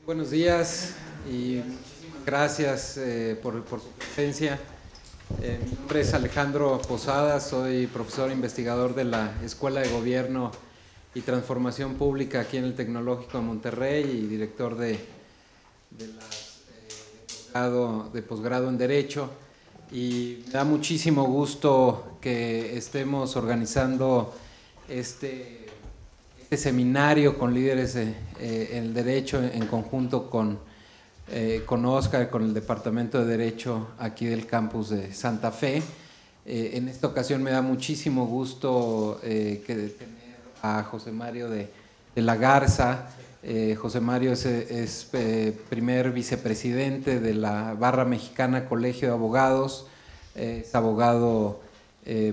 Buenos días y gracias por su presencia. Mi nombre es Alejandro Posadas, soy profesor investigador de la Escuela de Gobierno y Transformación Pública aquí en el Tecnológico de Monterrey y director de posgrado en Derecho. Y me da muchísimo gusto que estemos organizando este seminario con líderes en el derecho en conjunto con Oscar, con el Departamento de Derecho aquí del campus de Santa Fe. En esta ocasión me da muchísimo gusto tener a José Mario de la Garza. José Mario es primer vicepresidente de la Barra Mexicana Colegio de Abogados, es abogado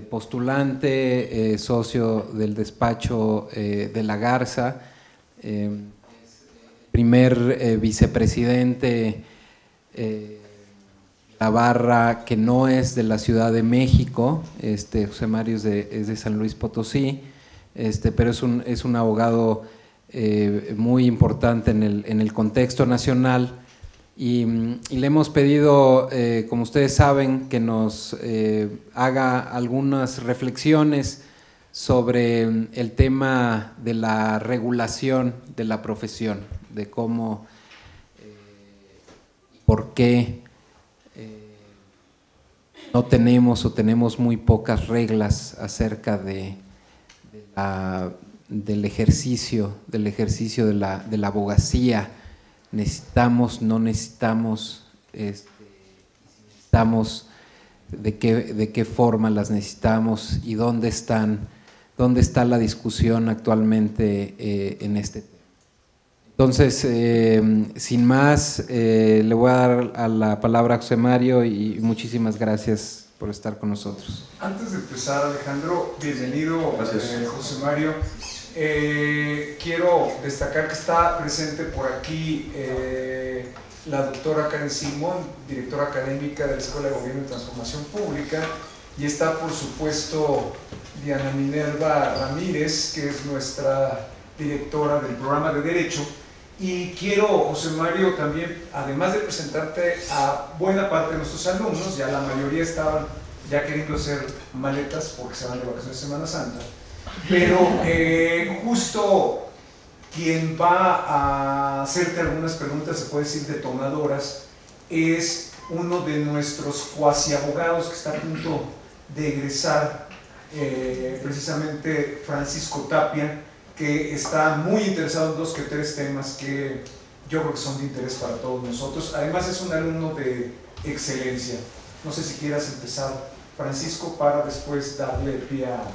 postulante, socio del despacho de la Garza, primer vicepresidente de la Barra que no es de la Ciudad de México. José Mario es de San Luis Potosí, pero es un abogado muy importante en el contexto nacional. Y le hemos pedido, como ustedes saben, que nos haga algunas reflexiones sobre el tema de la regulación de la profesión, de cómo, por qué no tenemos o tenemos muy pocas reglas acerca del ejercicio de la abogacía. Necesitamos, no necesitamos, necesitamos, de qué forma las necesitamos y dónde está la discusión actualmente en este tema. Entonces, sin más, le voy a dar la palabra a José Mario y muchísimas gracias por estar con nosotros. Antes de empezar, Alejandro, bienvenido. José Mario. Quiero destacar que está presente por aquí la doctora Karen Simón, directora académica de la Escuela de Gobierno y Transformación Pública, y está, por supuesto, Diana Minerva Ramírez, que es nuestra directora del programa de Derecho. Y quiero, José Mario, también, además de presentarte a buena parte de nuestros alumnos, ya la mayoría estaban ya queriendo hacer maletas porque se van de vacaciones de Semana Santa, pero justo quien va a hacerte algunas preguntas, se puede decir detonadoras, es uno de nuestros cuasi abogados que está a punto de egresar, precisamente Francisco Tapia, que está muy interesado en 2 que 3 temas que yo creo que son de interés para todos nosotros. Además es un alumno de excelencia. No sé si quieras empezar, Francisco, para después darle pie a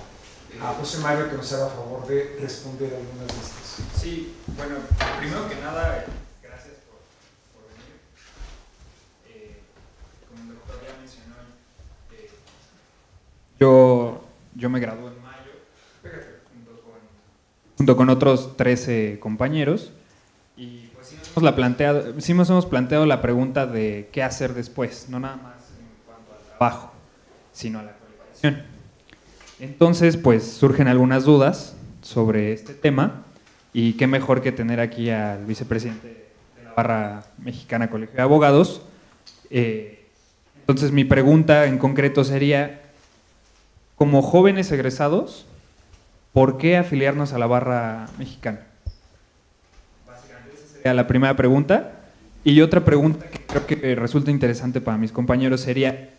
José Mario, que nos haga favor de responder algunas de estas. Sí, bueno, primero que nada, gracias por venir. Como el doctor ya mencionó, yo me gradué en mayo, junto con otros 13 compañeros, y pues sí nos hemos planteado la pregunta de qué hacer después, no nada más en cuanto al trabajo, sino a la cualificación. Entonces, pues surgen algunas dudas sobre este tema, y qué mejor que tener aquí al vicepresidente de la Barra Mexicana Colegio de Abogados. Entonces, mi pregunta en concreto sería, como jóvenes egresados, ¿por qué afiliarnos a la Barra Mexicana? Básicamente esa sería la primera pregunta. Y otra pregunta que creo que resulta interesante para mis compañeros sería,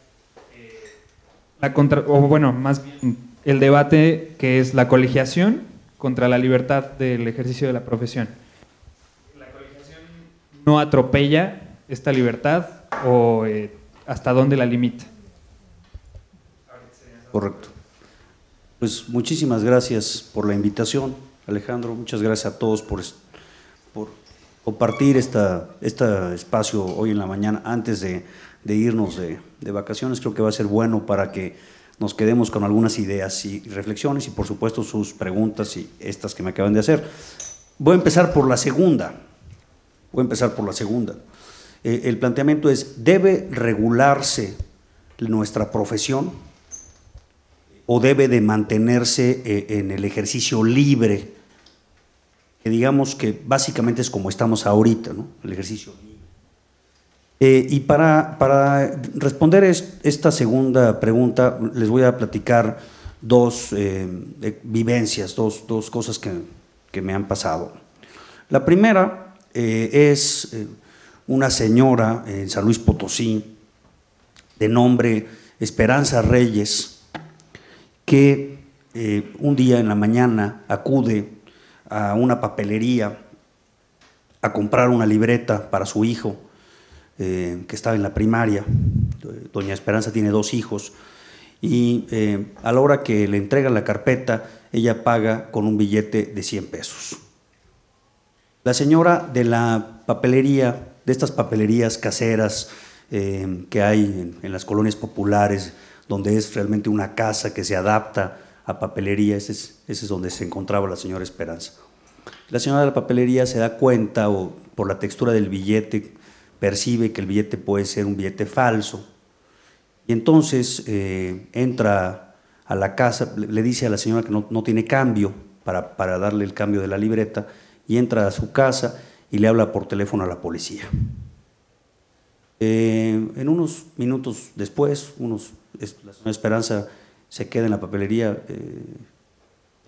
más bien, el debate que es la colegiación contra la libertad del ejercicio de la profesión. ¿La colegiación no atropella esta libertad o hasta dónde la limita? Correcto. Pues muchísimas gracias por la invitación, Alejandro. Muchas gracias a todos por compartir este espacio hoy en la mañana antes de irnos de vacaciones. Creo que va a ser bueno para que nos quedemos con algunas ideas y reflexiones y por supuesto sus preguntas y estas que me acaban de hacer. Voy a empezar por la segunda. El planteamiento es, ¿debe regularse nuestra profesión o debe de mantenerse en el ejercicio libre digamos que básicamente es como estamos ahorita, ¿no? El ejercicio. Y para responder esta segunda pregunta, les voy a platicar dos vivencias, dos cosas que me han pasado. La primera es una señora en San Luis Potosí, de nombre Esperanza Reyes, que un día en la mañana acude a una papelería a comprar una libreta para su hijo, que estaba en la primaria. Doña Esperanza tiene 2 hijos y a la hora que le entregan la carpeta, ella paga con un billete de 100 pesos. La señora de la papelería, de estas papelerías caseras que hay en las colonias populares, donde es realmente una casa que se adapta a papelería, ese es donde se encontraba la señora Esperanza. La señora de la papelería se da cuenta, o por la textura del billete, percibe que el billete puede ser un billete falso, y entonces entra a la casa, le dice a la señora que no tiene cambio para darle el cambio de la libreta, y entra a su casa y le habla por teléfono a la policía. En unos minutos después, la señora Esperanza se queda en la papelería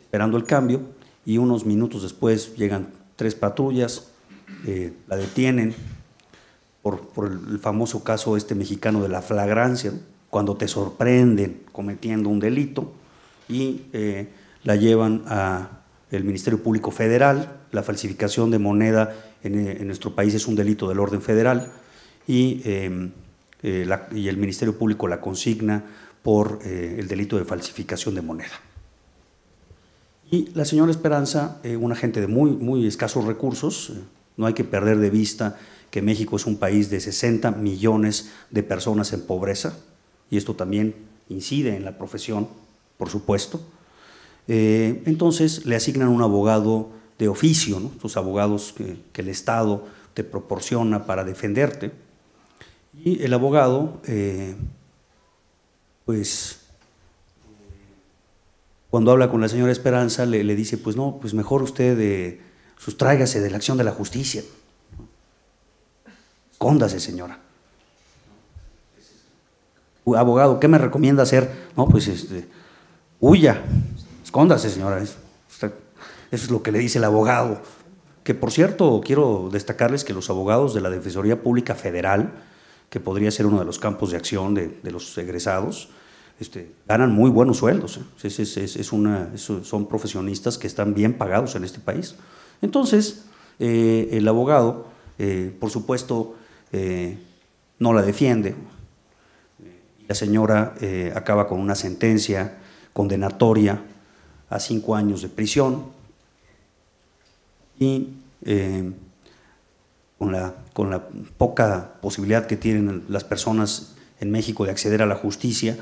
esperando el cambio, y unos minutos después llegan 3 patrullas, la detienen por el famoso caso mexicano de la flagrancia, ¿no? Cuando te sorprenden cometiendo un delito, y la llevan al Ministerio Público Federal. La falsificación de moneda en nuestro país es un delito del orden federal, y el Ministerio Público la consigna por el delito de falsificación de moneda. Y la señora Esperanza, una gente de muy escasos recursos, no hay que perder de vista que México es un país de 60 millones de personas en pobreza, y esto también incide en la profesión, por supuesto. Entonces le asignan un abogado de oficio, ¿no? Estos abogados que el Estado te proporciona para defenderte, y el abogado, cuando habla con la señora Esperanza, le dice, pues no, pues mejor usted sustráigase de la acción de la justicia. Escóndase, señora. Abogado, ¿qué me recomienda hacer? No, pues huya, escóndase, señora. Eso es lo que le dice el abogado. Que por cierto, quiero destacarles que los abogados de la Defensoría Pública Federal, que podría ser uno de los campos de acción de los egresados, ganan muy buenos sueldos. Son profesionistas que están bien pagados en este país. Entonces, el abogado, por supuesto, no la defiende. La señora acaba con una sentencia condenatoria a 5 años de prisión, y con la poca posibilidad que tienen las personas en México de acceder a la justicia,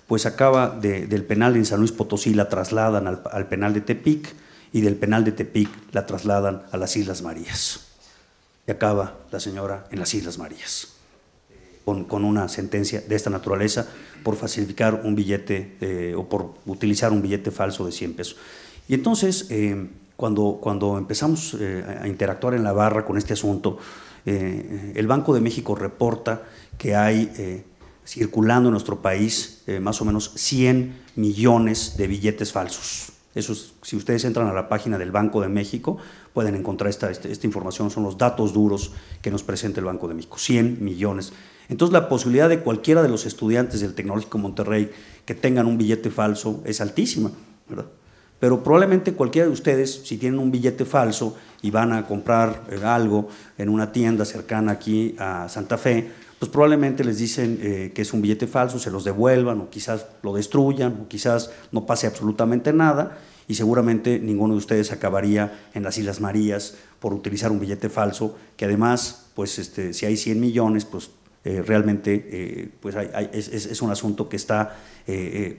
pues acaba del penal en San Luis Potosí, la trasladan al penal de Tepic, y del penal de Tepic la trasladan a las Islas Marías. Y acaba la señora en las Islas Marías, con una sentencia de esta naturaleza por falsificar un billete o por utilizar un billete falso de 100 pesos. Y entonces, cuando empezamos a interactuar en la barra con este asunto, el Banco de México reporta que hay circulando en nuestro país más o menos 100 millones de billetes falsos. Eso es, si ustedes entran a la página del Banco de México, pueden encontrar esta información, son los datos duros que nos presenta el Banco de México, 100 millones. Entonces la posibilidad de cualquiera de los estudiantes del Tecnológico Monterrey que tengan un billete falso es altísima, ¿verdad? Pero probablemente cualquiera de ustedes, si tienen un billete falso y van a comprar algo en una tienda cercana aquí a Santa Fe, pues probablemente les dicen que es un billete falso, se los devuelvan, o quizás lo destruyan, o quizás no pase absolutamente nada, y seguramente ninguno de ustedes acabaría en las Islas Marías por utilizar un billete falso, que además, pues si hay 100 millones, pues realmente pues es un asunto que está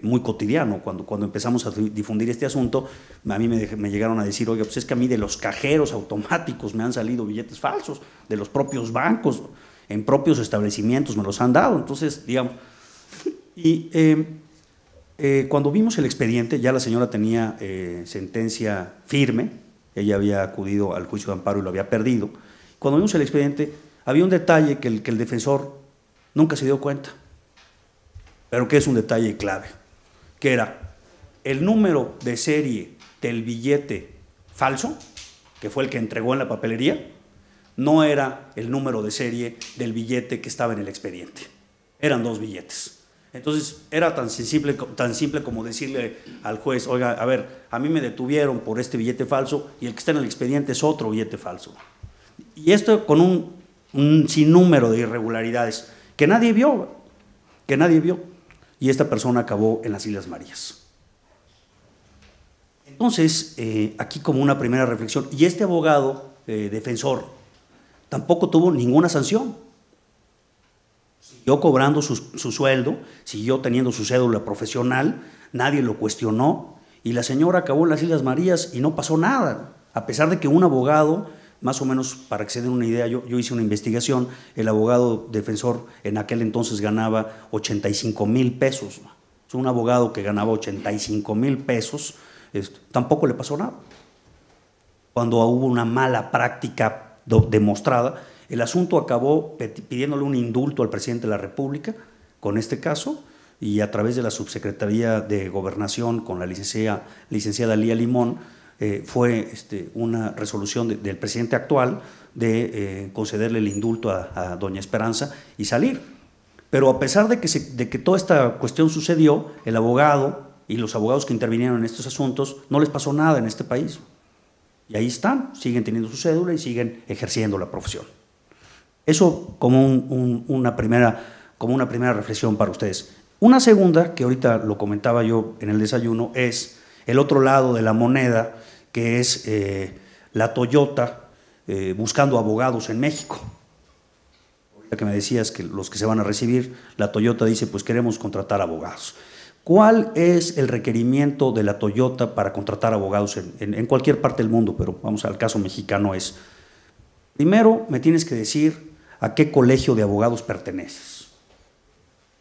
muy cotidiano. Cuando empezamos a difundir este asunto, a mí me llegaron a decir, oiga, pues es que a mí de los cajeros automáticos me han salido billetes falsos, de los propios bancos, en propios establecimientos me los han dado. Entonces, digamos, y cuando vimos el expediente, ya la señora tenía sentencia firme, ella había acudido al juicio de amparo y lo había perdido. Cuando vimos el expediente, había un detalle que el defensor nunca se dio cuenta, pero que es un detalle clave, que era el número de serie del billete falso, que fue el que entregó en la papelería, no era el número de serie del billete que estaba en el expediente. Eran 2 billetes. Entonces, era tan simple como decirle al juez, oiga, a ver, a mí me detuvieron por este billete falso y el que está en el expediente es otro billete falso. Y esto con un sinnúmero de irregularidades que nadie vio, y esta persona acabó en las Islas Marías. Entonces, aquí como una primera reflexión, y este abogado defensor tampoco tuvo ninguna sanción. Siguió cobrando su sueldo, siguió teniendo su cédula profesional, nadie lo cuestionó, y la señora acabó en las Islas Marías y no pasó nada, a pesar de que un abogado, más o menos para que se den una idea, yo hice una investigación, el abogado defensor en aquel entonces ganaba 85,000 pesos, es un abogado que ganaba 85,000 pesos, tampoco le pasó nada. Cuando hubo una mala práctica demostrada, el asunto acabó pidiéndole un indulto al presidente de la República con este caso, y a través de la Subsecretaría de Gobernación con la licenciada Lía Limón, fue una resolución del presidente actual de concederle el indulto a doña Esperanza y salir. Pero a pesar de que toda esta cuestión sucedió, el abogado y los abogados que intervinieron en estos asuntos no les pasó nada en este país. Y ahí están, siguen teniendo su cédula y siguen ejerciendo la profesión. Eso como una primera reflexión para ustedes. Una segunda, que ahorita lo comentaba yo en el desayuno, es el otro lado de la moneda, que es la Toyota buscando abogados en México. Ahorita que me decías que los que se van a recibir, la Toyota dice, pues queremos contratar abogados. ¿Cuál es el requerimiento de la Toyota para contratar abogados en cualquier parte del mundo? Pero vamos al caso mexicano es, primero me tienes que decir a qué colegio de abogados perteneces.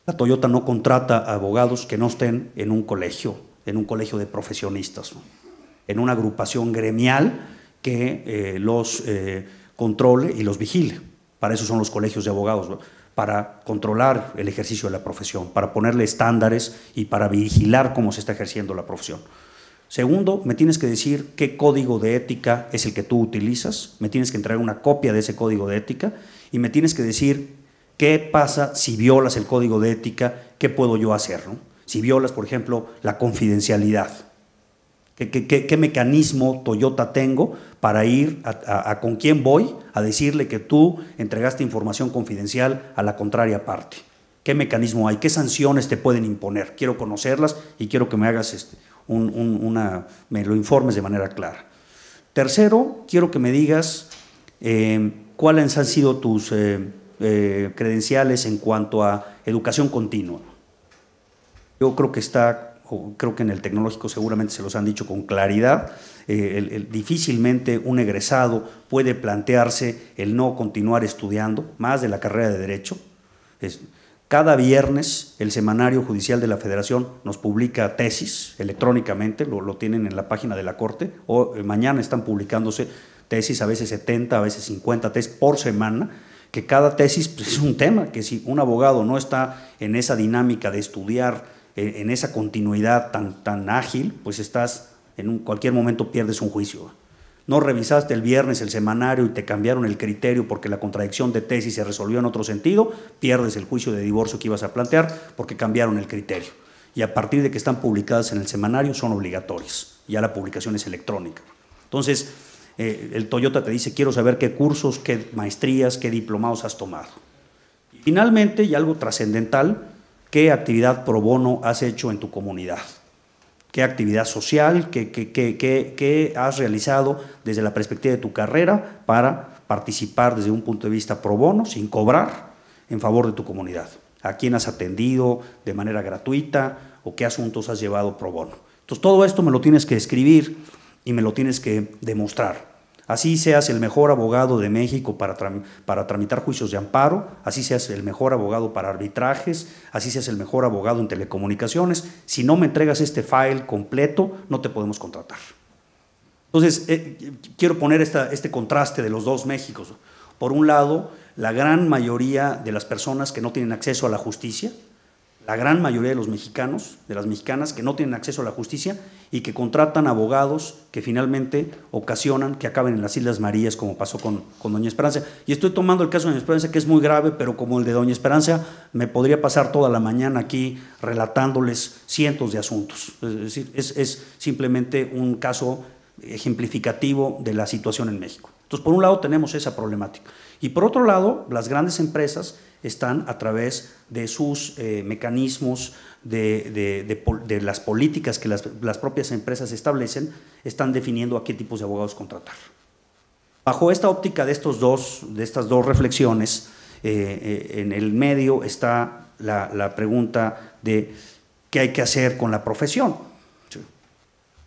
La Toyota no contrata abogados que no estén en un colegio de profesionistas, ¿no? En una agrupación gremial que los controle y los vigile. Para eso son los colegios de abogados, ¿no? Para controlar el ejercicio de la profesión, para ponerle estándares y para vigilar cómo se está ejerciendo la profesión. Segundo, me tienes que decir qué código de ética es el que tú utilizas, me tienes que entregar una copia de ese código de ética y me tienes que decir qué pasa si violas el código de ética, qué puedo yo hacer, ¿no? Si violas, por ejemplo, la confidencialidad, ¿qué mecanismo Toyota tengo para ir con quién voy a decirle que tú entregaste información confidencial a la contraria parte? ¿Qué mecanismo hay? ¿Qué sanciones te pueden imponer? Quiero conocerlas y quiero que me hagas me lo informes de manera clara. Tercero, quiero que me digas cuáles han sido tus credenciales en cuanto a educación continua. Yo creo que creo que en el tecnológico seguramente se los han dicho con claridad, difícilmente un egresado puede plantearse el no continuar estudiando más de la carrera de Derecho. Cada viernes el Semanario Judicial de la Federación nos publica tesis electrónicamente, lo tienen en la página de la Corte, o mañana están publicándose tesis, a veces 70, a veces 50 tesis por semana, que cada tesis pues, es un tema, que si un abogado no está en esa dinámica de estudiar, en esa continuidad tan ágil, pues en cualquier momento pierdes un juicio. No revisaste el viernes el semanario y te cambiaron el criterio porque la contradicción de tesis se resolvió en otro sentido, pierdes el juicio de divorcio que ibas a plantear porque cambiaron el criterio. Y a partir de que están publicadas en el semanario son obligatorias, ya la publicación es electrónica. Entonces, el Toyota te dice, quiero saber qué cursos, qué maestrías, qué diplomados has tomado. Y finalmente, y algo trascendental, qué actividad pro bono has hecho en tu comunidad. ¿Qué actividad social, qué has realizado desde la perspectiva de tu carrera para participar desde un punto de vista pro bono, sin cobrar, en favor de tu comunidad? ¿A quién has atendido de manera gratuita o qué asuntos has llevado pro bono? Entonces, todo esto me lo tienes que escribir y me lo tienes que demostrar. Así seas el mejor abogado de México para tramitar juicios de amparo, así seas el mejor abogado para arbitrajes, así seas el mejor abogado en telecomunicaciones, si no me entregas este file completo, no te podemos contratar. Entonces, quiero poner este contraste de los dos Méxicos. Por un lado, la gran mayoría de las personas que no tienen acceso a la justicia, la gran mayoría de los mexicanos, de las mexicanas que no tienen acceso a la justicia y que contratan abogados que finalmente ocasionan que acaben en las Islas Marías, como pasó con Doña Esperanza. Y estoy tomando el caso de Doña Esperanza, que es muy grave, pero como el de Doña Esperanza, me podría pasar toda la mañana aquí relatándoles cientos de asuntos. Es decir, es simplemente un caso ejemplificativo de la situación en México. Entonces, por un lado tenemos esa problemática. Y por otro lado, las grandes empresas están a través de sus mecanismos, de las políticas que las propias empresas establecen, están definiendo a qué tipos de abogados contratar. Bajo esta óptica de estas dos reflexiones, en el medio está la pregunta de qué hay que hacer con la profesión.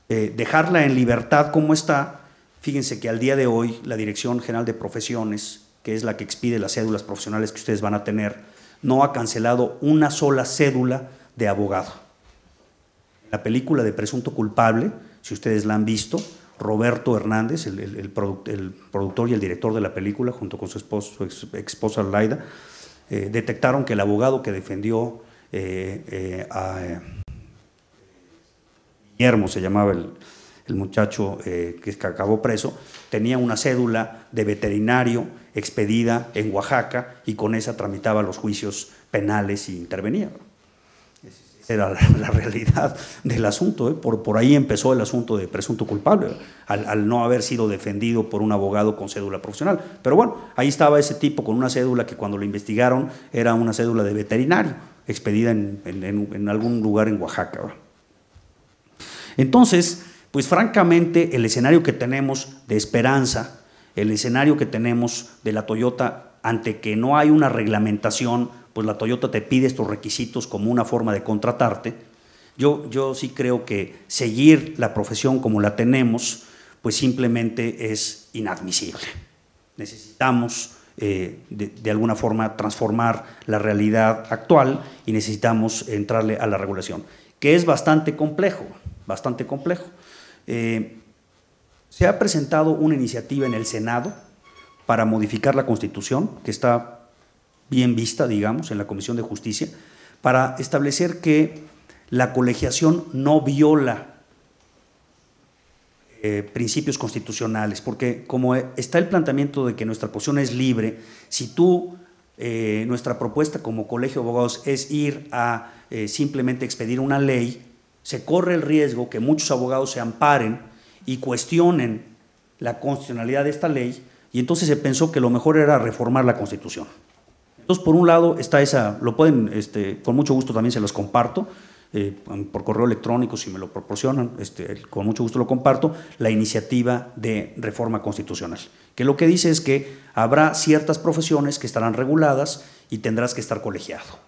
Dejarla en libertad como está. Fíjense que al día de hoy la Dirección General de Profesiones, que es la que expide las cédulas profesionales que ustedes van a tener, no ha cancelado una sola cédula de abogado. La película de Presunto Culpable, si ustedes la han visto, Roberto Hernández, el productor y el director de la película, junto con su ex esposa Laida, detectaron que el abogado que defendió a Guillermo, se llamaba el muchacho que acabó preso, tenía una cédula de veterinario expedida en Oaxaca y con esa tramitaba los juicios penales y intervenía. Esa era la realidad del asunto. Por ahí empezó el asunto de presunto culpable, al no haber sido defendido por un abogado con cédula profesional. Pero bueno, ahí estaba ese tipo con una cédula que cuando lo investigaron era una cédula de veterinario, expedida en algún lugar en Oaxaca. Entonces, pues francamente el escenario que tenemos de Esperanza, el escenario que tenemos de la Toyota, ante que no hay una reglamentación, pues la Toyota te pide estos requisitos como una forma de contratarte. Yo sí creo que seguir la profesión como la tenemos, pues simplemente es inadmisible. Necesitamos de alguna forma transformar la realidad actual y necesitamos entrarle a la regulación, que es bastante complejo, bastante complejo. Se ha presentado una iniciativa en el Senado para modificar la Constitución, que está bien vista, digamos, en la Comisión de Justicia, para establecer que la colegiación no viola principios constitucionales, porque como está el planteamiento de que nuestra posición es libre, si nuestra propuesta como colegio de abogados es ir a simplemente expedir una ley, se corre el riesgo que muchos abogados se amparen y cuestionen la constitucionalidad de esta ley, y entonces se pensó que lo mejor era reformar la Constitución. Entonces, por un lado está esa, lo pueden, con mucho gusto también se los comparto, por correo electrónico si me lo proporcionan, con mucho gusto lo comparto, la iniciativa de reforma constitucional, que lo que dice es que habrá ciertas profesiones que estarán reguladas y tendrás que estar colegiado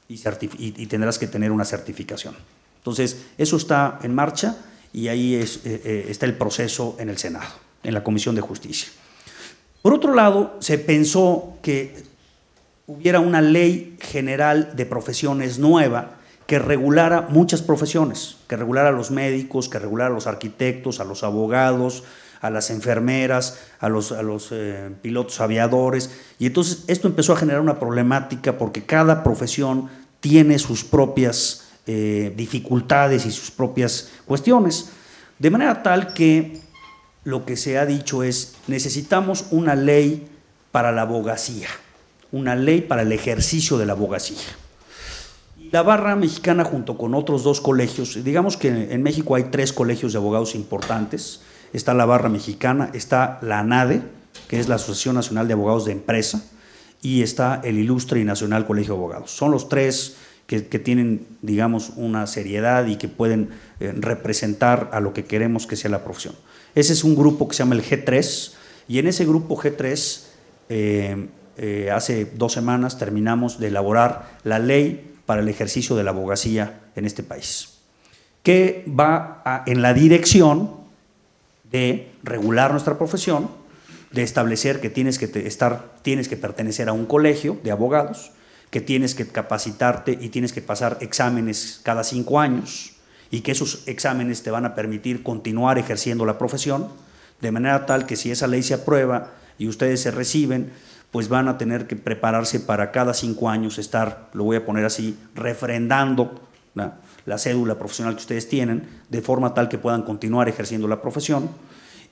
y tendrás que tener una certificación. Entonces, eso está en marcha y ahí está el proceso en el Senado, en la Comisión de Justicia. Por otro lado, se pensó que hubiera una ley general de profesiones nueva que regulara muchas profesiones, que regulara a los médicos, que regulara a los arquitectos, a los abogados, a las enfermeras, a los pilotos aviadores, y entonces esto empezó a generar una problemática porque cada profesión tiene sus propias dificultades y sus propias cuestiones, de manera tal que lo que se ha dicho es necesitamos una ley para la abogacía, una ley para el ejercicio de la abogacía. Y la barra mexicana junto con otros dos colegios, digamos que en México hay 3 colegios de abogados importantes, está la barra mexicana, está la ANADE, que es la Asociación Nacional de Abogados de Empresa, y está el Ilustre y Nacional Colegio de Abogados. Son los 3 que tienen, digamos, una seriedad y que pueden representar a lo que queremos que sea la profesión. Ese es un grupo que se llama el G3, y en ese grupo G3, hace 2 semanas terminamos de elaborar la ley para el ejercicio de la abogacía en este país, que va en la dirección de regular nuestra profesión, de establecer que tienes que pertenecer a un colegio de abogados, que tienes que capacitarte y tienes que pasar exámenes cada 5 años y que esos exámenes te van a permitir continuar ejerciendo la profesión, de manera tal que si esa ley se aprueba y ustedes se reciben, pues van a tener que prepararse para cada 5 años estar, lo voy a poner así, refrendando la cédula profesional que ustedes tienen, de forma tal que puedan continuar ejerciendo la profesión,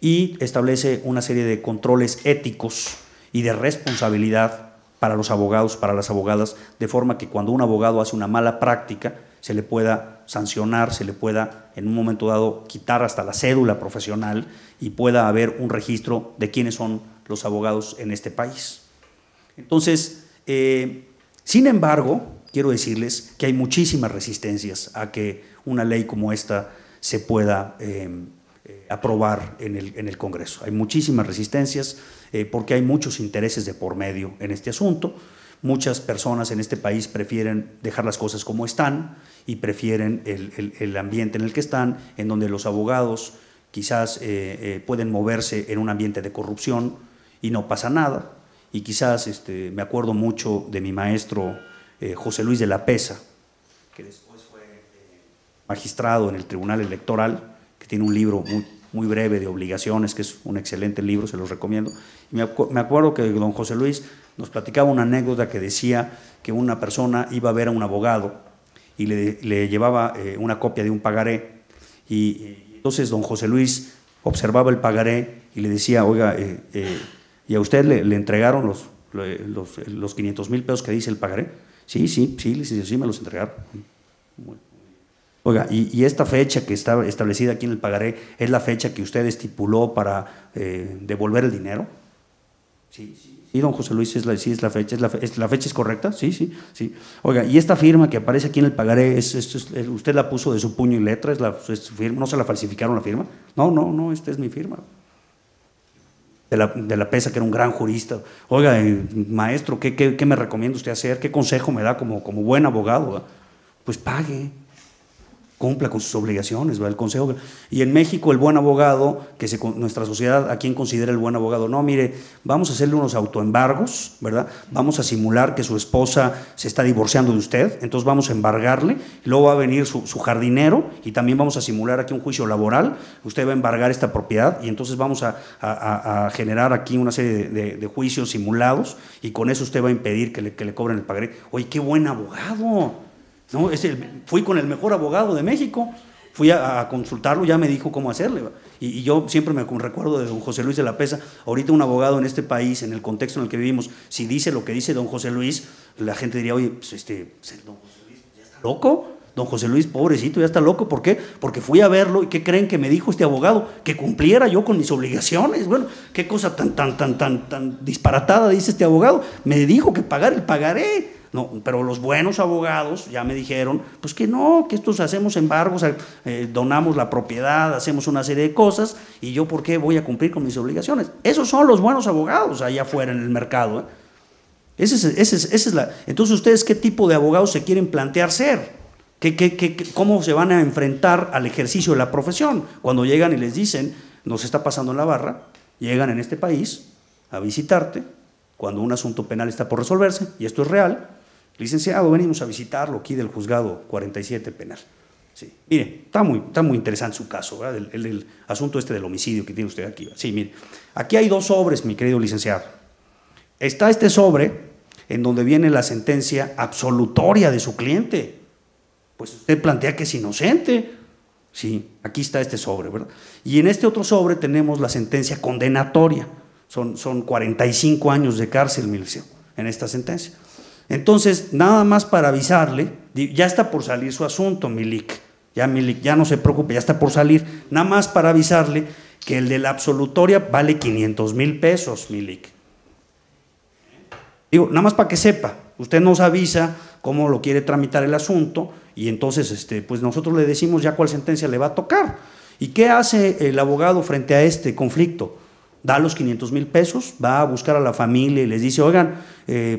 y establece una serie de controles éticos y de responsabilidad para los abogados, para las abogadas, de forma que cuando un abogado hace una mala práctica, se le pueda sancionar, se le pueda en un momento dado quitar hasta la cédula profesional y pueda haber un registro de quiénes son los abogados en este país. Entonces, sin embargo, quiero decirles que hay muchísimas resistencias a que una ley como esta se pueda aprobar en el Congreso. Hay muchísimas resistencias porque hay muchos intereses de por medio en este asunto. Muchas personas en este país prefieren dejar las cosas como están y prefieren el ambiente en el que están, en donde los abogados quizás pueden moverse en un ambiente de corrupción y no pasa nada. Y quizás me acuerdo mucho de mi maestro José Luis de la Peza, que después fue magistrado en el Tribunal Electoral, que tiene un libro muy breve de obligaciones, que es un excelente libro, se los recomiendo. Y me acuerdo que don José Luis nos platicaba una anécdota que decía que una persona iba a ver a un abogado y le llevaba una copia de un pagaré, y entonces don José Luis observaba el pagaré y le decía, oiga, ¿y a usted le entregaron los 500,000 pesos que dice el pagaré? Sí, sí me los entregaron. Oiga, ¿y esta fecha que está establecida aquí en el pagaré es la fecha que usted estipuló para devolver el dinero? Sí, don José Luis, sí es la fecha. ¿La fecha es correcta? Sí. Oiga, ¿y esta firma que aparece aquí en el pagaré, usted la puso de su puño y letra? ¿Es su firma? ¿No se la falsificaron la firma? No, esta es mi firma. De la Peza, que era un gran jurista. Oiga, maestro, ¿qué me recomienda usted hacer? ¿Qué consejo me da como buen abogado? Pues pague, cumpla con sus obligaciones, ¿va? El consejo. Y en México el buen abogado, nuestra sociedad, ¿a quién considera el buen abogado? No, mire, vamos a hacerle unos autoembargos, ¿verdad? Vamos a simular que su esposa se está divorciando de usted, entonces vamos a embargarle, y luego va a venir su jardinero, y también vamos a simular aquí un juicio laboral, usted va a embargar esta propiedad, y entonces vamos a generar aquí una serie de juicios simulados, y con eso usted va a impedir que le cobren el pagaré. Oye, qué buen abogado. No, fui con el mejor abogado de México, fui a consultarlo, ya me dijo cómo hacerle. Y yo siempre me recuerdo de don José Luis de la Peza. Ahorita un abogado en este país, en el contexto en el que vivimos, si dice lo que dice don José Luis, la gente diría, oye, pues don José Luis ya está loco. Don José Luis, pobrecito, ya está loco. ¿Por qué? Porque fui a verlo y ¿qué creen que me dijo este abogado? Que cumpliera yo con mis obligaciones. Bueno, qué cosa tan disparatada dice este abogado. Me dijo que pagar el pagaré. No, pero los buenos abogados ya me dijeron, pues que no, que estos hacemos embargos, donamos la propiedad, hacemos una serie de cosas, y yo ¿por qué voy a cumplir con mis obligaciones? Esos son los buenos abogados allá afuera en el mercado. Entonces, ¿ustedes qué tipo de abogados se quieren plantear ser? ¿Cómo se van a enfrentar al ejercicio de la profesión? Cuando llegan y les dicen, nos está pasando en la barra, llegan en este país a visitarte, cuando un asunto penal está por resolverse, y esto es real, licenciado, venimos a visitarlo aquí del juzgado 47 penal. Sí, mire, está muy interesante su caso, ¿verdad? El asunto del homicidio que tiene usted aquí. Sí, mire, aquí hay 2 sobres, mi querido licenciado. Está este sobre en donde viene la sentencia absolutoria de su cliente. Pues usted plantea que es inocente. Sí, aquí está este sobre, ¿verdad? Y en este otro sobre tenemos la sentencia condenatoria. Son 45 años de cárcel, mi licenciado, en esta sentencia. Entonces, nada más para avisarle, ya está por salir su asunto, Milik, ya no se preocupe, ya está por salir, nada más para avisarle que el de la absolutoria vale 500,000 pesos, Milik. Digo, nada más para que sepa, usted nos avisa cómo lo quiere tramitar el asunto, y entonces pues nosotros le decimos ya cuál sentencia le va a tocar. ¿Y qué hace el abogado frente a este conflicto? Da los 500,000 pesos, va a buscar a la familia y les dice, oigan,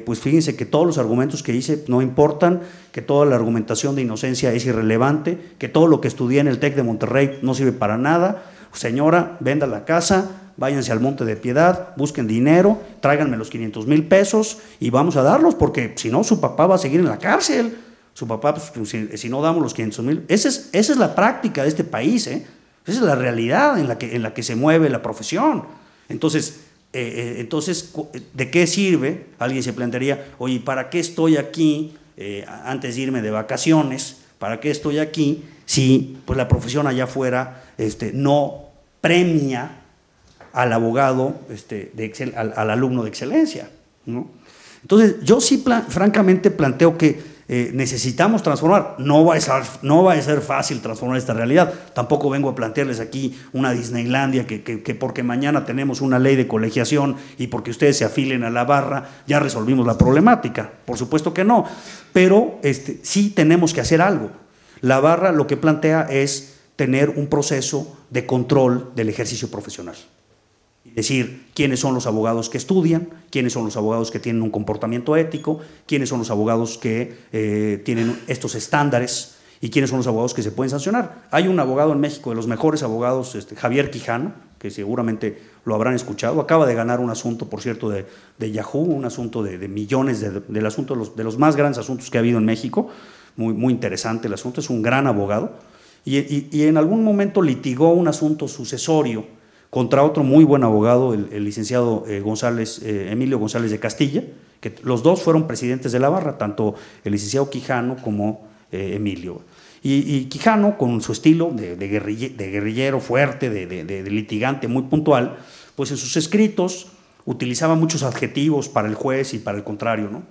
pues fíjense que todos los argumentos que hice no importan, que toda la argumentación de inocencia es irrelevante, que todo lo que estudié en el TEC de Monterrey no sirve para nada. Señora, venda la casa, váyanse al Monte de Piedad, busquen dinero, tráiganme los 500,000 pesos y vamos a darlos, porque si no su papá va a seguir en la cárcel. Su papá, pues, si no damos los 500,000, esa es la práctica de este país, ¿eh? Esa es la realidad en la que se mueve la profesión. Entonces, ¿de qué sirve? Alguien se plantearía, oye, ¿para qué estoy aquí antes de irme de vacaciones? ¿Para qué estoy aquí si pues, la profesión allá afuera no premia al abogado, al alumno de excelencia, ¿no? Entonces, yo sí francamente planteo que necesitamos transformar. No va a ser fácil transformar esta realidad. Tampoco vengo a plantearles aquí una Disneylandia que porque mañana tenemos una ley de colegiación y porque ustedes se afilen a la barra, ya resolvimos la problemática. Por supuesto que no. Pero sí tenemos que hacer algo. La barra lo que plantea es tener un proceso de control del ejercicio profesional. Es decir, quiénes son los abogados que estudian, quiénes son los abogados que tienen un comportamiento ético, quiénes son los abogados que tienen estos estándares y quiénes son los abogados que se pueden sancionar. Hay un abogado en México, de los mejores abogados, Javier Quijano, que seguramente lo habrán escuchado, acaba de ganar un asunto, por cierto, de Yahoo, un asunto de millones, del asunto de los más grandes asuntos que ha habido en México, muy, muy interesante el asunto, es un gran abogado, y en algún momento litigó un asunto sucesorio contra otro muy buen abogado, el licenciado Emilio González de Castilla, que los dos fueron presidentes de la barra, tanto el licenciado Quijano como Emilio. Y Quijano, con su estilo de guerrillero fuerte, de litigante muy puntual, pues en sus escritos utilizaba muchos adjetivos para el juez y para el contrario, ¿no?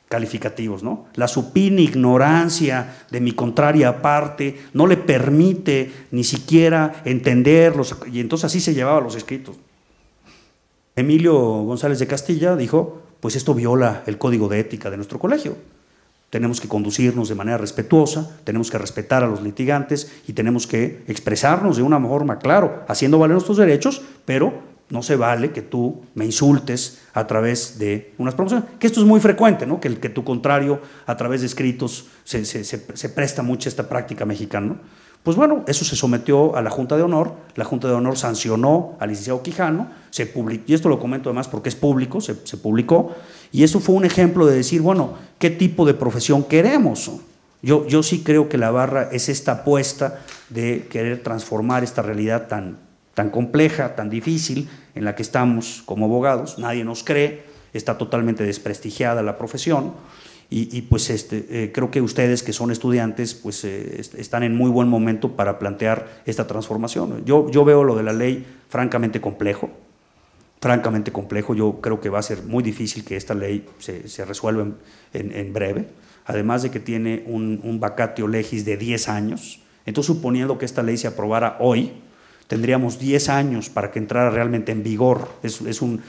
Calificativos, ¿no? La supina ignorancia de mi contraria parte no le permite ni siquiera entenderlos, y entonces así se llevaba los escritos. Emilio González de Castilla dijo, pues esto viola el código de ética de nuestro colegio. Tenemos que conducirnos de manera respetuosa, tenemos que respetar a los litigantes y tenemos que expresarnos de una forma, claro, haciendo valer nuestros derechos, pero no se vale que tú me insultes a través de unas promociones, que esto es muy frecuente, ¿no? Que tu contrario a través de escritos se presta mucho a esta práctica mexicana, ¿no? Pues bueno, eso se sometió a la Junta de Honor, la Junta de Honor sancionó al licenciado Quijano, y esto lo comento además porque es público, se publicó, y eso fue un ejemplo de decir, bueno, ¿qué tipo de profesión queremos? Yo sí creo que la barra es esta apuesta de querer transformar esta realidad tan compleja, tan difícil, en la que estamos como abogados, nadie nos cree, está totalmente desprestigiada la profesión, y pues creo que ustedes que son estudiantes pues están en muy buen momento para plantear esta transformación. Yo veo lo de la ley francamente complejo, yo creo que va a ser muy difícil que esta ley se resuelva en breve, además de que tiene un vacatio legis de 10 años, entonces suponiendo que esta ley se aprobara hoy, tendríamos 10 años para que entrara realmente en vigor, es un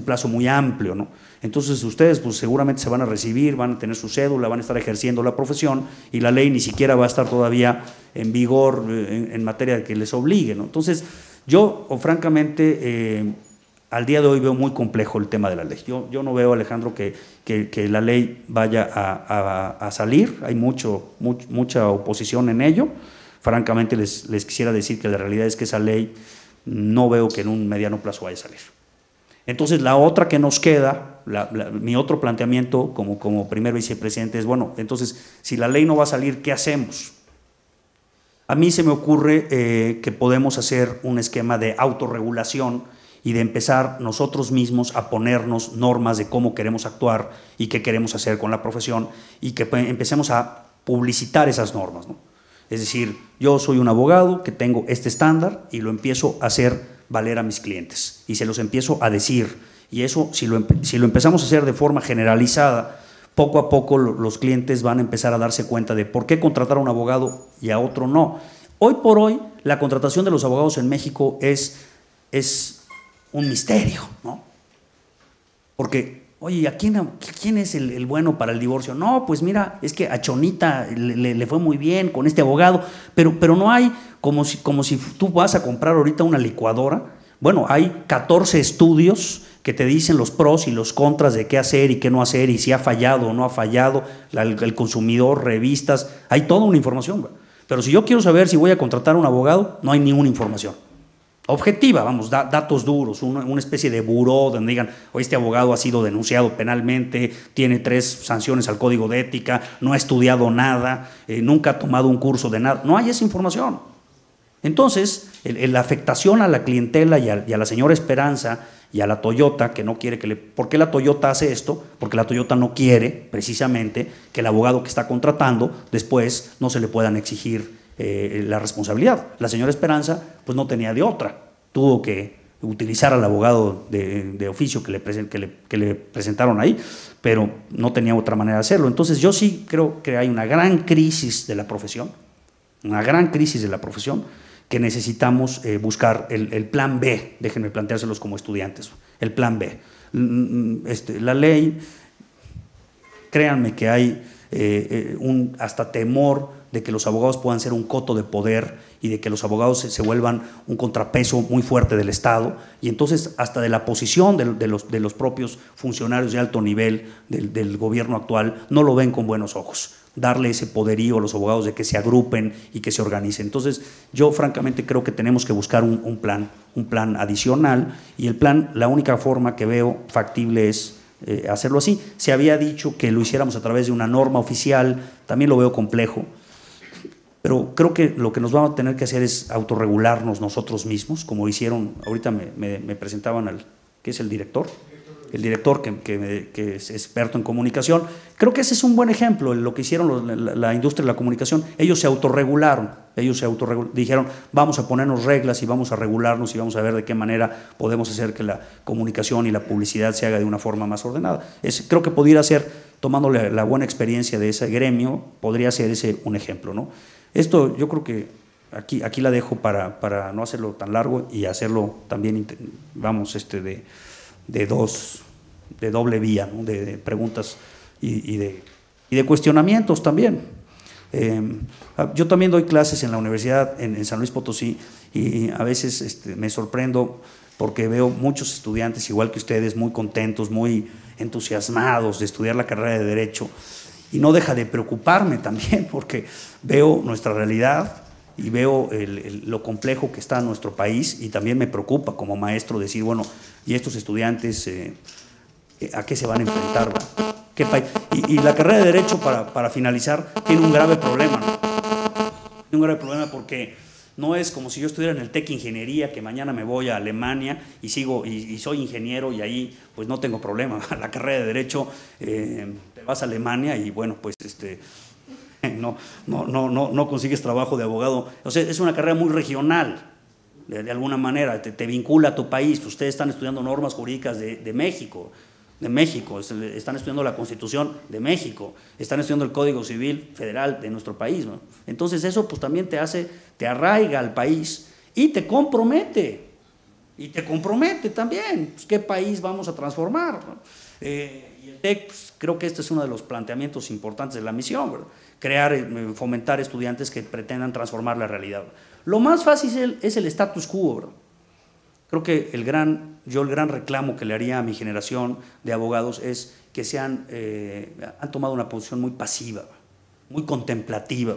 plazo muy amplio, ¿no? Entonces ustedes pues seguramente se van a recibir, van a tener su cédula, van a estar ejerciendo la profesión y la ley ni siquiera va a estar todavía en vigor en materia de que les obligue, ¿no? Entonces yo francamente al día de hoy veo muy complejo el tema de la ley. Yo no veo, Alejandro, que la ley vaya a salir, hay mucha oposición en ello. Francamente les quisiera decir que la realidad es que esa ley no veo que en un mediano plazo vaya a salir. Entonces la otra que nos queda, mi otro planteamiento como primer vicepresidente es, bueno, entonces si la ley no va a salir, ¿qué hacemos? A mí se me ocurre que podemos hacer un esquema de autorregulación y de empezar nosotros mismos a ponernos normas de cómo queremos actuar y qué queremos hacer con la profesión y que empecemos a publicitar esas normas, ¿no? Es decir, yo soy un abogado que tengo este estándar y lo empiezo a hacer valer a mis clientes y se los empiezo a decir. Y eso, si lo empezamos a hacer de forma generalizada, poco a poco los clientes van a empezar a darse cuenta de por qué contratar a un abogado y a otro no. Hoy por hoy, la contratación de los abogados en México es un misterio, ¿no? Porque, oye, ¿quién es el bueno para el divorcio? No, pues mira, es que a Chonita le fue muy bien con este abogado, pero no hay, como si tú vas a comprar ahorita una licuadora, bueno, hay 14 estudios que te dicen los pros y los contras de qué hacer y qué no hacer y si ha fallado o no ha fallado, el consumidor, revistas, hay toda una información. Pero si yo quiero saber si voy a contratar a un abogado, no hay ninguna información objetiva, vamos, datos duros, una especie de buró donde digan, oye, este abogado ha sido denunciado penalmente, tiene 3 sanciones al código de ética, no ha estudiado nada, nunca ha tomado un curso de nada. No hay esa información. Entonces, la afectación a la clientela y a la señora Esperanza y a la Toyota, que no quiere que le... ¿Por qué la Toyota hace esto? Porque la Toyota no quiere, precisamente, que el abogado que está contratando después no se le puedan exigir la responsabilidad. La señora Esperanza, pues no tenía de otra. Tuvo que utilizar al abogado de oficio que le presentaron ahí, pero no tenía otra manera de hacerlo. Entonces, yo sí creo que hay una gran crisis de la profesión, que necesitamos buscar el plan B, déjenme planteárselos como estudiantes, el plan B. La ley, créanme que hay hasta temor de que los abogados puedan ser un coto de poder y de que los abogados se vuelvan un contrapeso muy fuerte del Estado, y entonces hasta de la posición de los propios funcionarios de alto nivel del gobierno actual no lo ven con buenos ojos, darle ese poderío a los abogados de que se agrupen y que se organicen. Entonces yo francamente creo que tenemos que buscar un plan adicional, y el plan, la única forma que veo factible es hacerlo así. Se había dicho que lo hiciéramos a través de una norma oficial, también lo veo complejo, pero creo que lo que nos vamos a tener que hacer es autorregularnos nosotros mismos, como hicieron, ahorita me presentaban al que es el director que es experto en comunicación. Creo que ese es un buen ejemplo, lo que hicieron la industria de la comunicación. Ellos se autorregularon, dijeron vamos a ponernos reglas y vamos a regularnos y vamos a ver de qué manera podemos hacer que la comunicación y la publicidad se haga de una forma más ordenada. Creo que podría ser, tomándole la buena experiencia de ese gremio, podría ser ese un ejemplo, ¿no? Esto yo creo que aquí la dejo para no hacerlo tan largo y hacerlo también, vamos, de doble vía, ¿no? de preguntas y de cuestionamientos también. Yo también doy clases en la universidad en San Luis Potosí, y a veces me sorprendo porque veo muchos estudiantes, igual que ustedes, muy contentos, muy entusiasmados de estudiar la carrera de Derecho, y no deja de preocuparme también porque veo nuestra realidad y veo lo complejo que está nuestro país, y también me preocupa como maestro decir, bueno, ¿y estos estudiantes a qué se van a enfrentar? ¿Qué y la carrera de Derecho, para finalizar, tiene un grave problema, ¿no? Tiene un grave problema porque no es como si yo estuviera en el TEC Ingeniería, que mañana me voy a Alemania y sigo y soy ingeniero y ahí pues no tengo problema. La carrera de Derecho, te vas a Alemania y bueno, pues no consigues trabajo de abogado. O sea, es una carrera muy regional, de alguna manera, te vincula a tu país. Ustedes están estudiando normas jurídicas de México, están estudiando la Constitución de México, están estudiando el Código Civil Federal de nuestro país, ¿no? Entonces eso pues también te arraiga al país y te compromete también, pues, ¿qué país vamos a transformar, ¿no? Y el TEC, pues, creo que este es uno de los planteamientos importantes de la misión, ¿verdad? Fomentar estudiantes que pretendan transformar la realidad. Lo más fácil es el status quo, ¿verdad? Creo que el gran reclamo que le haría a mi generación de abogados es que han tomado una posición muy pasiva, muy contemplativa.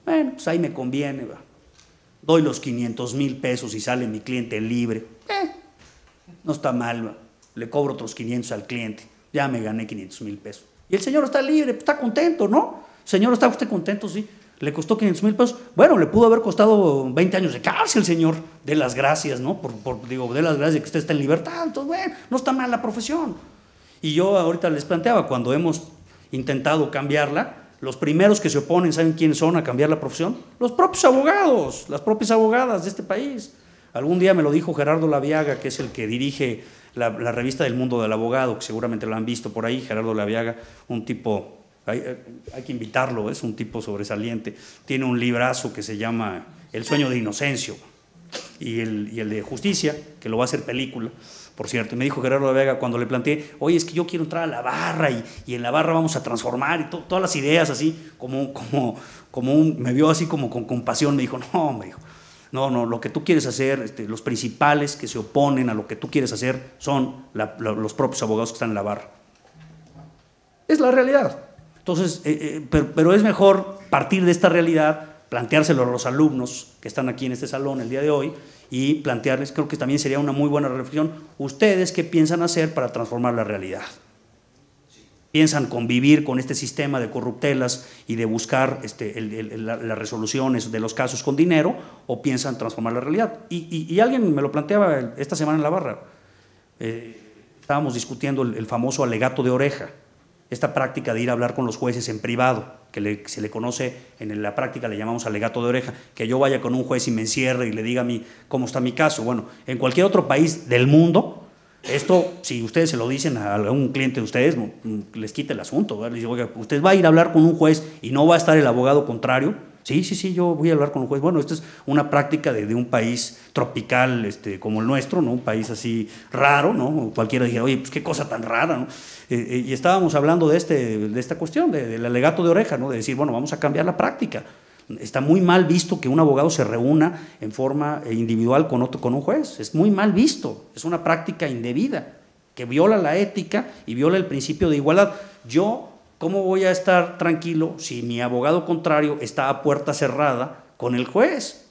Bueno, pues ahí me conviene, doy los 500,000 pesos y sale mi cliente libre. No está mal, le cobro otros 500 al cliente, ya me gané 500,000 pesos. Y el señor está libre, pues está contento, ¿no? Señor, ¿está usted contento? Sí. Le costó 500,000 pesos. Bueno, le pudo haber costado 20 años de cárcel, señor. De las gracias, ¿no? De las gracias de que usted está en libertad. Entonces, bueno, no está mal la profesión. Y yo ahorita les planteaba, cuando hemos intentado cambiarla, los primeros que se oponen, ¿saben quiénes son a cambiar la profesión? Los propios abogados, las propias abogadas de este país. Algún día me lo dijo Gerardo Laviaga, que es el que dirige la revista del Mundo del Abogado, que seguramente lo han visto por ahí. Gerardo Laviaga, un tipo... Hay que invitarlo, es un tipo sobresaliente. Tiene un librazo que se llama El sueño de Inocencio, y el de Justicia, que lo va a hacer película, por cierto. Y me dijo Gerardo Vega, cuando le planteé, oye, es que yo quiero entrar a la barra y en la barra vamos a transformar, y todas las ideas así, me vio así como con compasión. Me dijo, no, lo que tú quieres hacer, los principales que se oponen a lo que tú quieres hacer son los propios abogados que están en la barra. Es la realidad. Entonces, pero es mejor partir de esta realidad, planteárselo a los alumnos que están aquí en este salón el día de hoy, y plantearles, creo que también sería una muy buena reflexión, ¿ustedes qué piensan hacer para transformar la realidad? piensan convivir con este sistema de corruptelas y de buscar las resoluciones de los casos con dinero, o piensan transformar la realidad. Y alguien me lo planteaba esta semana en la barra. Estábamos discutiendo el famoso alegato de oreja, esta práctica de ir a hablar con los jueces en privado, que se le conoce, en la práctica le llamamos alegato de oreja, que yo vaya con un juez y me encierre y le diga a mí cómo está mi caso. Bueno, en cualquier otro país del mundo, esto, si ustedes se lo dicen a un cliente de ustedes, les quita el asunto, ¿verdad? Les digo, oiga, ¿usted va a ir a hablar con un juez y no va a estar el abogado contrario? Sí, yo voy a hablar con un juez. Bueno, esto es una práctica de un país tropical como el nuestro, ¿no? Un país así raro, ¿no? Cualquiera diría, oye, pues qué cosa tan rara, ¿no? Y estábamos hablando de esta cuestión, del alegato de oreja, ¿no? De decir, bueno, vamos a cambiar la práctica. Está muy mal visto que un abogado se reúna en forma individual con un juez. Es muy mal visto, es una práctica indebida que viola la ética y viola el principio de igualdad. Yo, ¿cómo voy a estar tranquilo si mi abogado contrario está a puerta cerrada con el juez?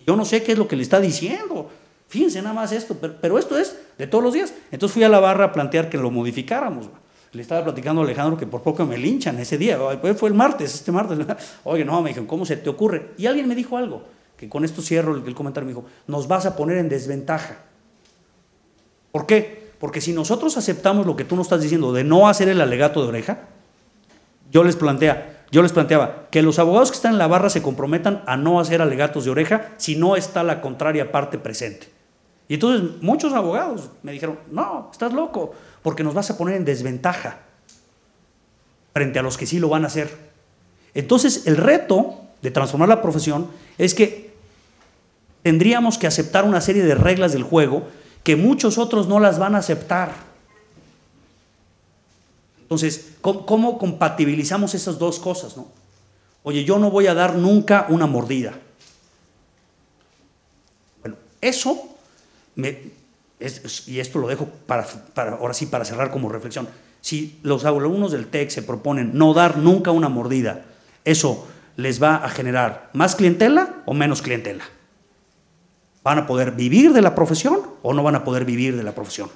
Yo no sé qué es lo que le está diciendo. Fíjense nada más esto, pero esto es de todos los días. Entonces fui a la barra a plantear que lo modificáramos. Le estaba platicando a Alejandro que por poco me linchan ese día. Fue el martes, este martes. Oye, no, me dijeron, ¿cómo se te ocurre? Y alguien me dijo algo, que con esto cierro el comentario. Me dijo, nos vas a poner en desventaja. ¿Por qué? Porque si nosotros aceptamos lo que tú nos estás diciendo de no hacer el alegato de oreja, yo les planteaba que los abogados que están en la barra se comprometan a no hacer alegatos de oreja si no está la contraria parte presente. Y entonces muchos abogados me dijeron, no, estás loco, porque nos vas a poner en desventaja frente a los que sí lo van a hacer. Entonces el reto de transformar la profesión es que tendríamos que aceptar una serie de reglas del juego que muchos otros no las van a aceptar. Entonces, ¿cómo compatibilizamos esas dos cosas, no? Oye, yo no voy a dar nunca una mordida. Bueno, eso, y esto lo dejo ahora sí para cerrar como reflexión. Si los alumnos del TEC se proponen no dar nunca una mordida, ¿eso les va a generar más clientela o menos clientela? ¿Van a poder vivir de la profesión o no van a poder vivir de la profesión?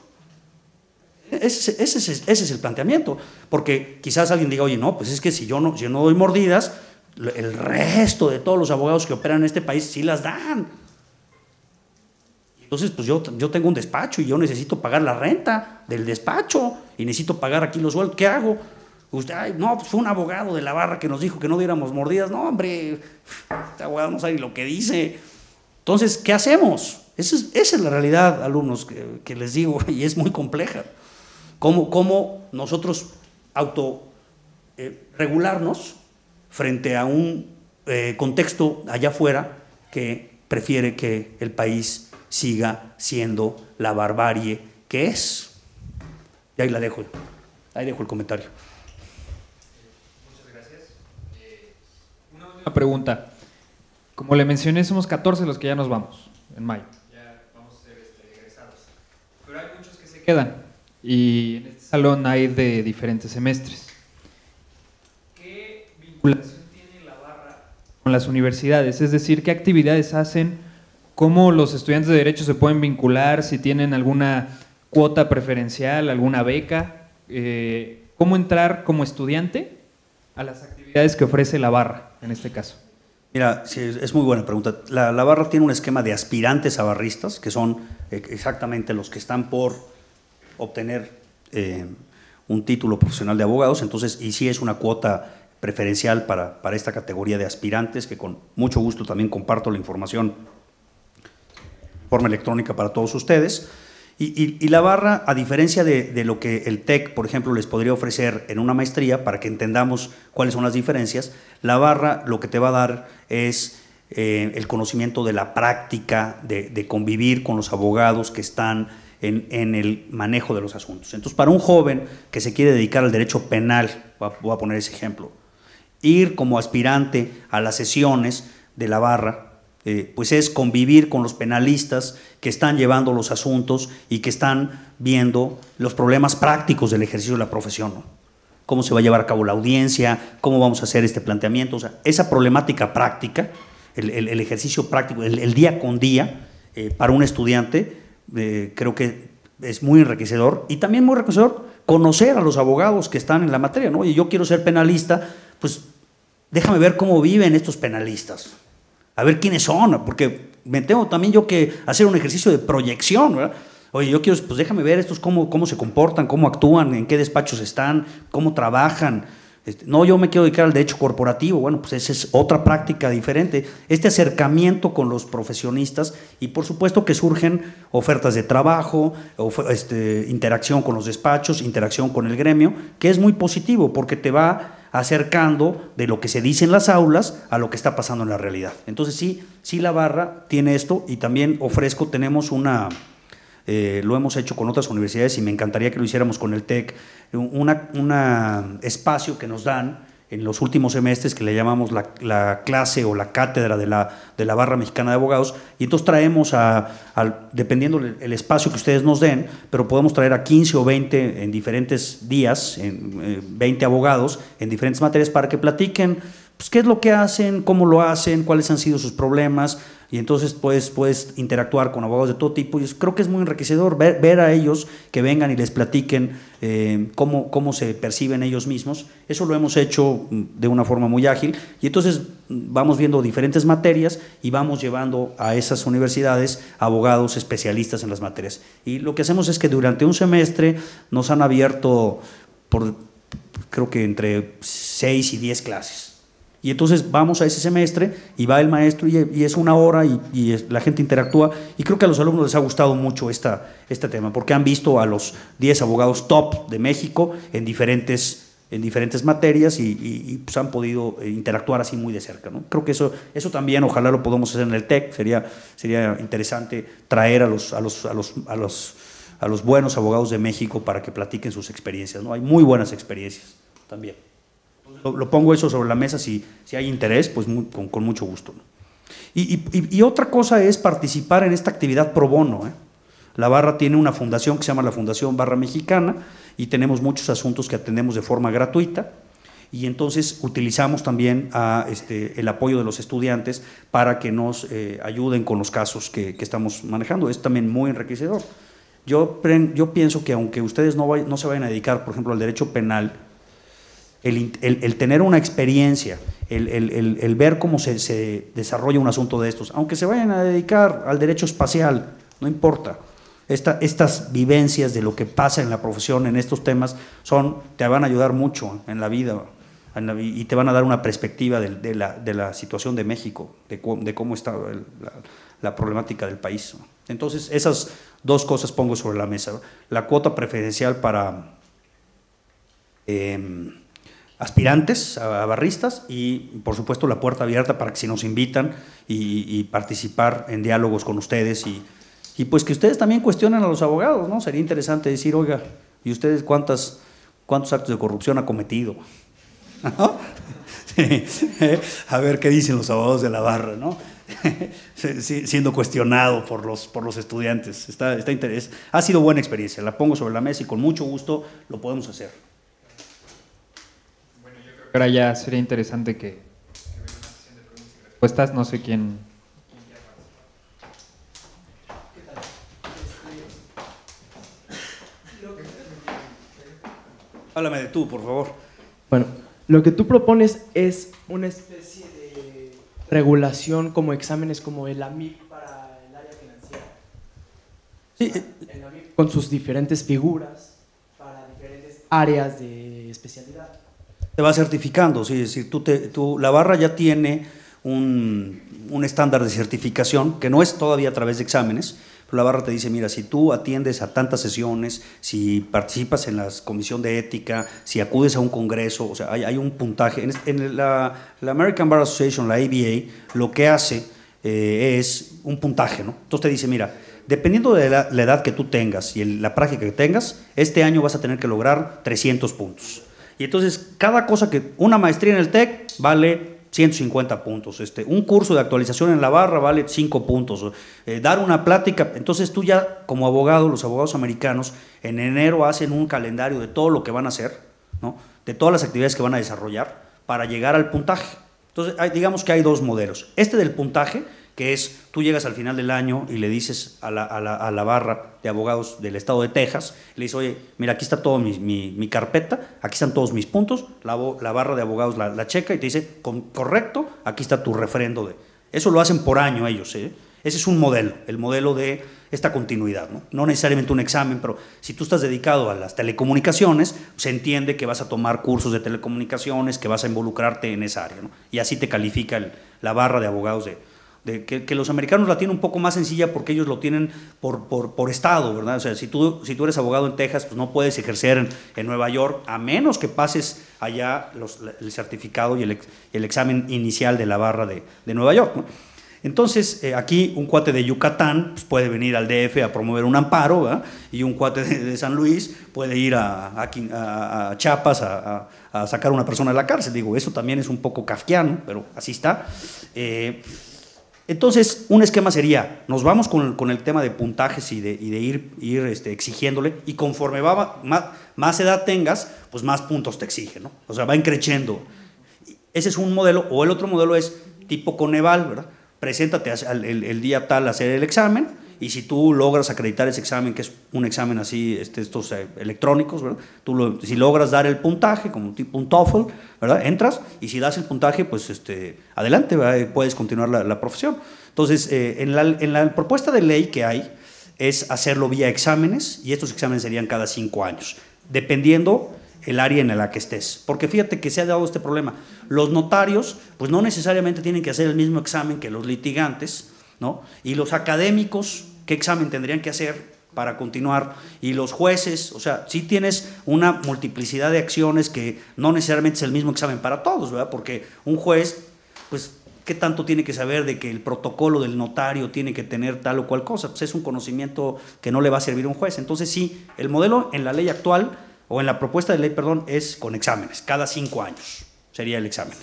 Ese es el planteamiento, porque quizás alguien diga, oye, no, pues es que si yo no doy mordidas, el resto de todos los abogados que operan en este país sí las dan. Entonces, pues yo tengo un despacho y yo necesito pagar la renta del despacho y necesito pagar aquí los sueldos. ¿Qué hago? Usted, ay, no, pues fue un abogado de la barra que nos dijo que no diéramos mordidas. No, hombre, este abogado no sabe ni lo que dice. Entonces, ¿qué hacemos? Esa es la realidad, alumnos, que les digo, y es muy compleja. ¿Cómo nosotros regularnos frente a un contexto allá afuera que prefiere que el país siga siendo la barbarie que es? Y ahí dejo el comentario. Muchas gracias. Una última pregunta. Como le mencioné, somos 14 los que ya nos vamos en mayo. Ya vamos a ser egresados. Pero hay muchos que se quedan. Y en este salón hay de diferentes semestres. ¿Qué vinculación tiene la barra con las universidades? Es decir, ¿qué actividades hacen? ¿Cómo los estudiantes de Derecho se pueden vincular? Si tienen alguna cuota preferencial, alguna beca. ¿Cómo entrar como estudiante a las actividades que ofrece la barra, en este caso? Mira, sí, es muy buena pregunta. La barra tiene un esquema de aspirantes a barristas, que son exactamente los que están por obtener un título profesional de abogados. Entonces, y sí es una cuota preferencial para esta categoría de aspirantes, que con mucho gusto también comparto la información de forma electrónica para todos ustedes. Y la barra, a diferencia de lo que el TEC, por ejemplo, les podría ofrecer en una maestría, para que entendamos cuáles son las diferencias, la barra lo que te va a dar es el conocimiento de la práctica, de convivir con los abogados que están en el manejo de los asuntos. Entonces, para un joven que se quiere dedicar al derecho penal, voy a poner ese ejemplo, ir como aspirante a las sesiones de la barra, pues es convivir con los penalistas que están llevando los asuntos y que están viendo los problemas prácticos del ejercicio de la profesión, ¿no? Cómo se va a llevar a cabo la audiencia, cómo vamos a hacer este planteamiento. O sea, esa problemática práctica, el ejercicio práctico, el día con día, para un estudiante, creo que es muy enriquecedor, y también muy enriquecedor conocer a los abogados que están en la materia, ¿no? Y yo quiero ser penalista, pues déjame ver cómo viven estos penalistas, a ver quiénes son, porque me tengo también yo que hacer un ejercicio de proyección, ¿verdad? Oye, yo quiero, pues déjame ver estos cómo se comportan, cómo actúan, en qué despachos están, cómo trabajan. No, yo me quiero dedicar al derecho corporativo. Bueno, pues esa es otra práctica diferente. Este acercamiento con los profesionistas y por supuesto que surgen ofertas de trabajo, interacción con los despachos, interacción con el gremio, que es muy positivo porque te va acercando de lo que se dice en las aulas a lo que está pasando en la realidad. Entonces sí la barra tiene esto y también tenemos lo hemos hecho con otras universidades y me encantaría que lo hiciéramos con el TEC, un espacio que nos dan en los últimos semestres que le llamamos la clase o la cátedra de la Barra Mexicana de Abogados, y entonces traemos dependiendo el espacio que ustedes nos den, pero podemos traer a 15 o 20 en diferentes días, 20 abogados en diferentes materias para que platiquen pues, qué es lo que hacen, cómo lo hacen, cuáles han sido sus problemas, y entonces puedes interactuar con abogados de todo tipo, y creo que es muy enriquecedor ver a ellos que vengan y les platiquen cómo se perciben ellos mismos. Eso lo hemos hecho de una forma muy ágil, y entonces vamos viendo diferentes materias y vamos llevando a esas universidades abogados especialistas en las materias. Y lo que hacemos es que durante un semestre nos han abierto creo que entre 6 y 10 clases. Y entonces vamos a ese semestre y va el maestro y es una hora y la gente interactúa, y creo que a los alumnos les ha gustado mucho este tema porque han visto a los 10 abogados top de México en diferentes materias y pues han podido interactuar así muy de cerca, ¿no? Creo que eso también ojalá lo podamos hacer en el TEC, sería interesante traer a los buenos abogados de México para que platiquen sus experiencias, ¿no? Hay muy buenas experiencias también. Lo pongo eso sobre la mesa, si hay interés, pues con mucho gusto, ¿no? Y otra cosa es participar en esta actividad pro bono, ¿eh? La Barra tiene una fundación que se llama la Fundación Barra Mexicana y tenemos muchos asuntos que atendemos de forma gratuita, y entonces utilizamos también el apoyo de los estudiantes para que nos ayuden con los casos que estamos manejando. Es también muy enriquecedor. Yo pienso que aunque ustedes no se vayan a dedicar, por ejemplo, al derecho penal, el tener una experiencia, el ver cómo se desarrolla un asunto de estos, aunque se vayan a dedicar al derecho espacial, no importa, estas vivencias de lo que pasa en la profesión en estos temas te van a ayudar mucho en la vida y te van a dar una perspectiva de la situación de México, de cómo está la problemática del país. Entonces esas dos cosas pongo sobre la mesa: la cuota preferencial para aspirantes a barristas y por supuesto la puerta abierta para que si nos invitan y participar en diálogos con ustedes y pues que ustedes también cuestionen a los abogados, ¿no? Sería interesante decir, oiga, ¿y ustedes cuántos actos de corrupción ha cometido? ¿No? A ver qué dicen los abogados de la barra, ¿no? Siendo cuestionado por los estudiantes. Ha sido buena experiencia, la pongo sobre la mesa y con mucho gusto lo podemos hacer. Ahora ya sería interesante que hubiera una sesión de preguntas y respuestas. No sé quién. Háblame de tú, por favor. Bueno, lo que tú propones es una especie de regulación como exámenes como el AMIP para el área financiera. Sí. El AMIP con sus diferentes figuras para diferentes áreas de especialidad. Te va certificando, sí, es decir, la barra ya tiene un estándar de certificación que no es todavía a través de exámenes, pero la barra te dice, mira, si tú atiendes a tantas sesiones, si participas en la comisión de ética, si acudes a un congreso, o sea, hay un puntaje. En la American Bar Association, la ABA, lo que hace es un puntaje, ¿no? Entonces te dice, mira, dependiendo de la edad que tú tengas y la práctica que tengas, este año vas a tener que lograr 300 puntos. Y entonces, cada cosa una maestría en el TEC vale 150 puntos, un curso de actualización en la barra vale 5 puntos, dar una plática. Entonces tú ya, como abogado, los abogados americanos, en enero hacen un calendario de todo lo que van a hacer, ¿no? De todas las actividades que van a desarrollar para llegar al puntaje. Entonces, digamos que hay dos modelos. Del puntaje, que es, tú llegas al final del año y le dices a la barra de abogados del estado de Texas, le dices, oye, mira, aquí está toda mi carpeta, aquí están todos mis puntos, la barra de abogados la checa y te dice, correcto, aquí está tu refrendo. Eso lo hacen por año ellos, ¿eh? Ese es un modelo, el modelo de esta continuidad, ¿no? No necesariamente un examen, pero si tú estás dedicado a las telecomunicaciones, se entiende que vas a tomar cursos de telecomunicaciones, que vas a involucrarte en esa área, ¿no? Y así te califica la barra de abogados que los americanos la tienen un poco más sencilla porque ellos lo tienen por estado, ¿verdad? O sea, si tú eres abogado en Texas, pues no puedes ejercer en Nueva York, a menos que pases allá el certificado y el examen inicial de la barra de Nueva York, ¿no? Entonces, aquí un cuate de Yucatán pues, puede venir al DF a promover un amparo, ¿verdad? Y un cuate de San Luis puede ir a Chiapas a sacar a una persona de la cárcel. Digo, eso también es un poco kafkiano, pero así está. Entonces, un esquema sería, nos vamos con el tema de puntajes y de ir exigiéndole, y conforme más edad tengas, pues más puntos te exigen, ¿no? O sea, va increciendo. Ese es un modelo, o el otro modelo es tipo Coneval, ¿verdad? Preséntate el día tal a hacer el examen, y si tú logras acreditar ese examen, que es un examen así, estos electrónicos, ¿verdad? Si logras dar el puntaje, como tipo un TOEFL, ¿verdad? Entras, y si das el puntaje, pues adelante, ¿verdad? Puedes continuar la profesión. Entonces, en la propuesta de ley que hay, es hacerlo vía exámenes, y estos exámenes serían cada 5 años, dependiendo el área en la que estés. Porque fíjate que se ha dado este problema. Los notarios, pues no necesariamente tienen que hacer el mismo examen que los litigantes, ¿no? Y los académicos, ¿qué examen tendrían que hacer para continuar? Y los jueces, o sea, sí tienes una multiplicidad de acciones que no necesariamente es el mismo examen para todos, ¿verdad? Porque un juez, pues, ¿qué tanto tiene que saber de que el protocolo del notario tiene que tener tal o cual cosa? Pues es un conocimiento que no le va a servir a un juez. Entonces sí, el modelo en la ley actual, o en la propuesta de ley, perdón, es con exámenes, cada 5 años sería el examen.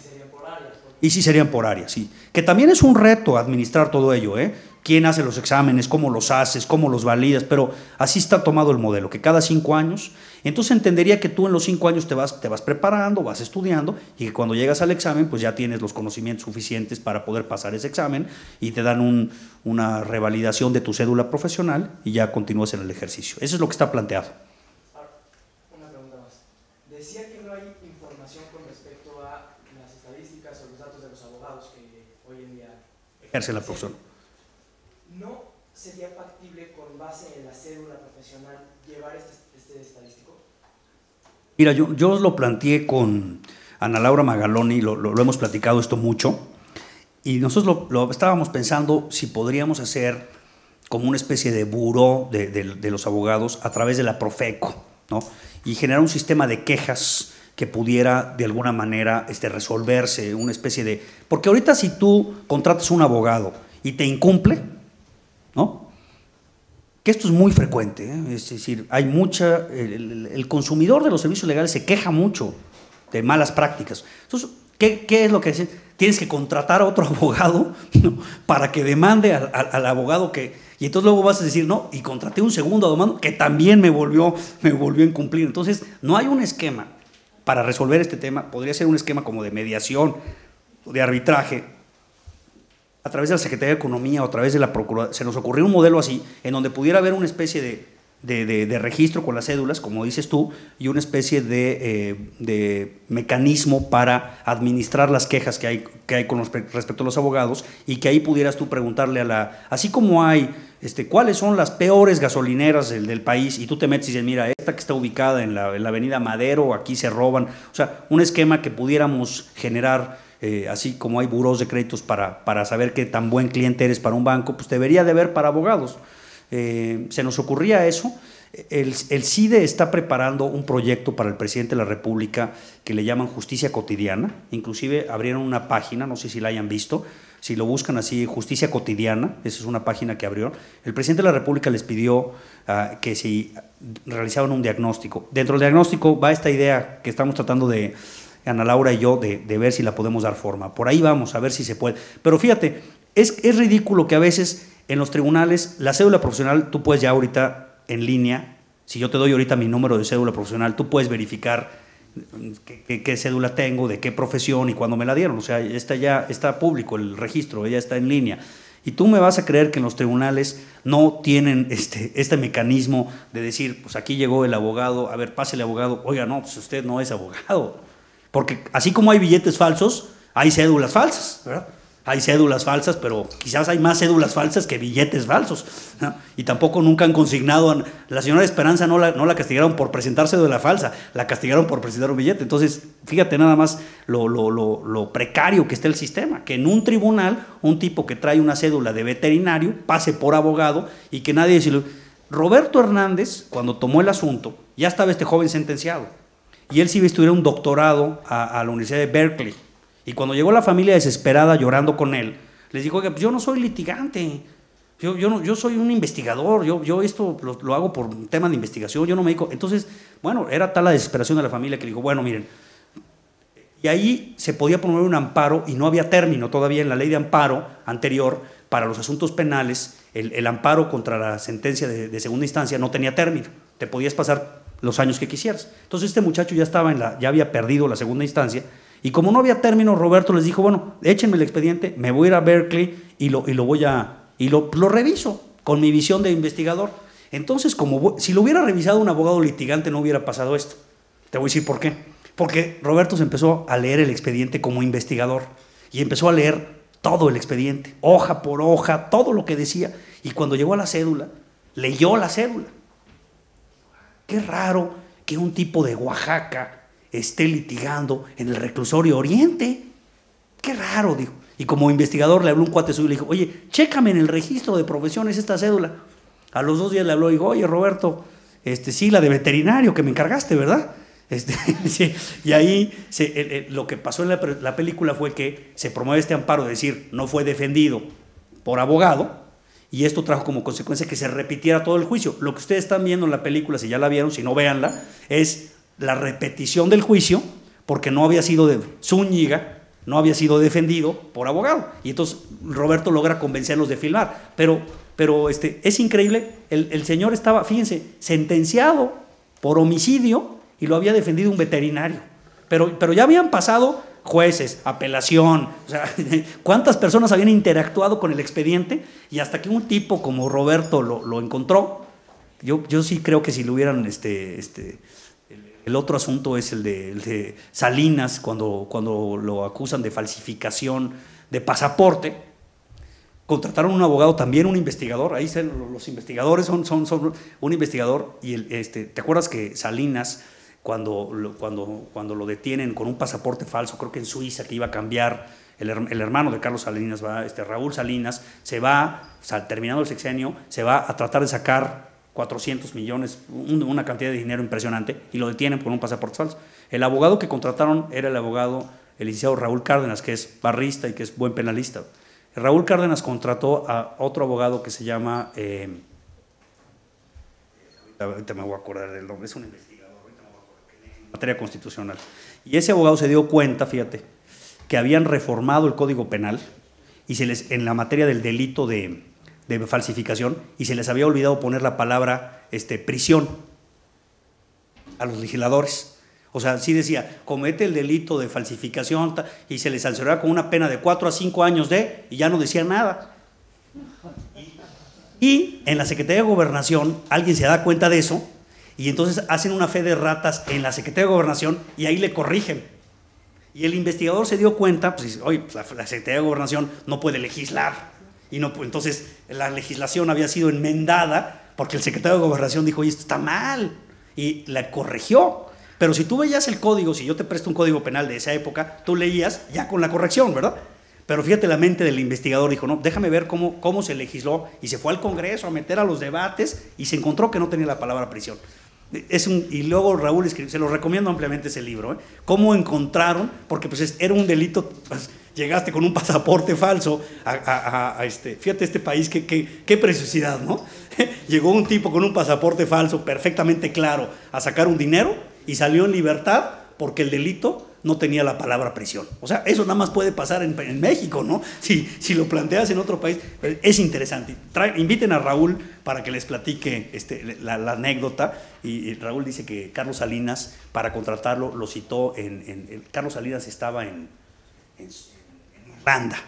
Y sí serían por áreas, sí. Que también es un reto administrar todo ello, ¿eh? ¿Quién hace los exámenes? ¿Cómo los haces? ¿Cómo los validas? Pero así está tomado el modelo, que cada 5 años, entonces entendería que tú en los 5 años te vas preparando, vas estudiando, y que cuando llegas al examen, pues ya tienes los conocimientos suficientes para poder pasar ese examen, y te dan una revalidación de tu cédula profesional, y ya continúas en el ejercicio. Eso es lo que está planteado. Decía que no hay información con respecto a las estadísticas o los datos de los abogados que hoy en día ejercen la profesión. ¿No sería factible, con base en la cédula profesional, llevar este estadístico? Mira, yo lo planteé con Ana Laura Magaloni, lo hemos platicado esto mucho, y nosotros lo estábamos pensando si podríamos hacer como una especie de buró de los abogados a través de la Profeco, ¿no? Y generar un sistema de quejas que pudiera de alguna manera resolverse, una especie de... Porque ahorita si tú contratas a un abogado y te incumple, ¿no? Que esto es muy frecuente, ¿eh? Es decir, hay mucha... El consumidor de los servicios legales se queja mucho de malas prácticas. Entonces, ¿qué es lo que dicen? Tienes que contratar a otro abogado, ¿no? Para que demande al abogado que... Y entonces luego vas a decir, no, y contraté un segundo abogado que también me volvió a incumplir. Entonces, no hay un esquema para resolver este tema. Podría ser un esquema como de mediación, de arbitraje, a través de la Secretaría de Economía o a través de la Procuraduría. Se nos ocurrió un modelo así, en donde pudiera haber una especie de registro con las cédulas, como dices tú, y una especie de mecanismo para administrar las quejas que hay con respecto a los abogados, y que ahí pudieras tú preguntarle así como hay, cuáles son las peores gasolineras del país, y tú te metes y dices, mira, esta que está ubicada en la avenida Madero, aquí se roban, o sea, un esquema que pudiéramos generar, así como hay buros de créditos para saber qué tan buen cliente eres para un banco, pues debería de haber para abogados. Se nos ocurría eso. El CIDE está preparando un proyecto para el presidente de la República que le llaman Justicia Cotidiana. Inclusive abrieron una página, no sé si la hayan visto, si lo buscan así, Justicia Cotidiana, esa es una página que abrió. El presidente de la República les pidió que si realizaban un diagnóstico. Dentro del diagnóstico va esta idea que estamos tratando de, Ana Laura y yo, de ver si la podemos dar forma. Por ahí vamos, a ver si se puede. Pero fíjate, es ridículo que a veces en los tribunales la cédula profesional, tú puedes ya ahorita en línea, si yo te doy ahorita mi número de cédula profesional, tú puedes verificar qué cédula tengo, de qué profesión y cuándo me la dieron. O sea, ya está público el registro, ya está en línea. Y tú me vas a creer que en los tribunales no tienen este mecanismo de decir, pues aquí llegó el abogado, a ver, pásele abogado, oiga, no, pues usted no es abogado. Porque así como hay billetes falsos, hay cédulas falsas, ¿verdad? Hay cédulas falsas, pero quizás hay más cédulas falsas que billetes falsos, ¿no? Y tampoco nunca han consignado, la señora Esperanza no la castigaron por presentar cédula falsa, la castigaron por presentar un billete. Entonces, fíjate nada más lo precario que está el sistema, que en un tribunal, un tipo que trae una cédula de veterinario pase por abogado y que nadie decirle. Roberto Hernández, cuando tomó el asunto, ya estaba este joven sentenciado, y él sí iba a estudiar un doctorado a la Universidad de Berkeley. Y cuando llegó la familia desesperada llorando con él, les dijo, oiga, pues yo no soy litigante, yo soy un investigador, yo esto lo hago por un tema de investigación, yo no me dedico. Entonces, bueno, era tal la desesperación de la familia que dijo, bueno, miren, y ahí se podía promover un amparo y no había término todavía en la ley de amparo anterior para los asuntos penales, el amparo contra la sentencia de segunda instancia no tenía término, te podías pasar los años que quisieras. Entonces este muchacho ya había perdido la segunda instancia. Y como no había término, Roberto les dijo, bueno, échenme el expediente, me voy a ir a Berkeley y lo reviso con mi visión de investigador. Entonces, si lo hubiera revisado un abogado litigante, no hubiera pasado esto. Te voy a decir por qué. Porque Roberto se empezó a leer el expediente como investigador y empezó a leer todo el expediente, hoja por hoja, todo lo que decía. Y cuando llegó a la cédula, leyó la cédula. Qué raro que un tipo de Oaxaca esté litigando en el reclusorio Oriente. Qué raro, dijo. Y como investigador le habló un cuate suyo y le dijo, oye, chécame en el registro de profesiones esta cédula. A los 2 días le habló y dijo, oye, Roberto, sí, la de veterinario que me encargaste, ¿verdad? Sí. Y ahí lo que pasó en la película fue que se promueve este amparo, es decir, no fue defendido por abogado, y esto trajo como consecuencia que se repitiera todo el juicio. Lo que ustedes están viendo en la película, si ya la vieron, si no, véanla, es la repetición del juicio, porque no había sido Zúñiga no había sido defendido por abogado, y entonces Roberto logra convencerlos de filmar, pero es increíble, el señor estaba, fíjense, sentenciado por homicidio y lo había defendido un veterinario, pero ya habían pasado jueces, apelación, o sea, cuántas personas habían interactuado con el expediente, y hasta que un tipo como Roberto lo encontró. Yo sí creo que si lo hubieran el otro asunto es el de Salinas, cuando lo acusan de falsificación de pasaporte. Contrataron un abogado, también un investigador. Ahí los investigadores son un investigador. Y ¿te acuerdas que Salinas, cuando lo detienen con un pasaporte falso, creo que en Suiza, que iba a cambiar, el hermano de Carlos Salinas, Raúl Salinas, se va, terminando el sexenio, se va a tratar de sacar 400 millones, una cantidad de dinero impresionante, y lo detienen por un pasaporte falso. El abogado que contrataron era el licenciado Raúl Cárdenas, que es barrista y que es buen penalista. Raúl Cárdenas contrató a otro abogado que se llama, ahorita me voy a acordar del nombre, es un investigador, ahorita me voy a acordar, en materia constitucional. Y ese abogado se dio cuenta, fíjate, que habían reformado el Código Penal y en la materia del delito de falsificación, y se les había olvidado poner la palabra prisión a los legisladores. O sea, sí decía, comete el delito de falsificación y se les sancionará con una pena de 4 a 5 años y ya no decía nada. Y en la Secretaría de Gobernación alguien se da cuenta de eso, y entonces hacen una fe de ratas en la Secretaría de Gobernación y ahí le corrigen. Y el investigador se dio cuenta, pues, oye, pues la Secretaría de Gobernación no puede legislar. Y no, pues, entonces la legislación había sido enmendada porque el secretario de Gobernación dijo, oye, esto está mal, y la corrigió. Pero si tú veías el código, si yo te presto un código penal de esa época, tú leías ya con la corrección, ¿verdad? Pero fíjate, la mente del investigador dijo, no, déjame ver cómo se legisló, y se fue al Congreso a meter a los debates y se encontró que no tenía la palabra prisión. Y luego Raúl escribió, se lo recomiendo ampliamente ese libro, cómo encontraron, porque pues era un delito, pues, llegaste con un pasaporte falso fíjate este país, qué preciosidad, ¿no? Llegó un tipo con un pasaporte falso perfectamente claro a sacar un dinero y salió en libertad porque el delito no tenía la palabra prisión. O sea, eso nada más puede pasar en México, ¿no? Si lo planteas en otro país, es interesante. Inviten a Raúl para que les platique la anécdota. Y Raúl dice que Carlos Salinas, para contratarlo, lo citó Carlos Salinas estaba en Irlanda.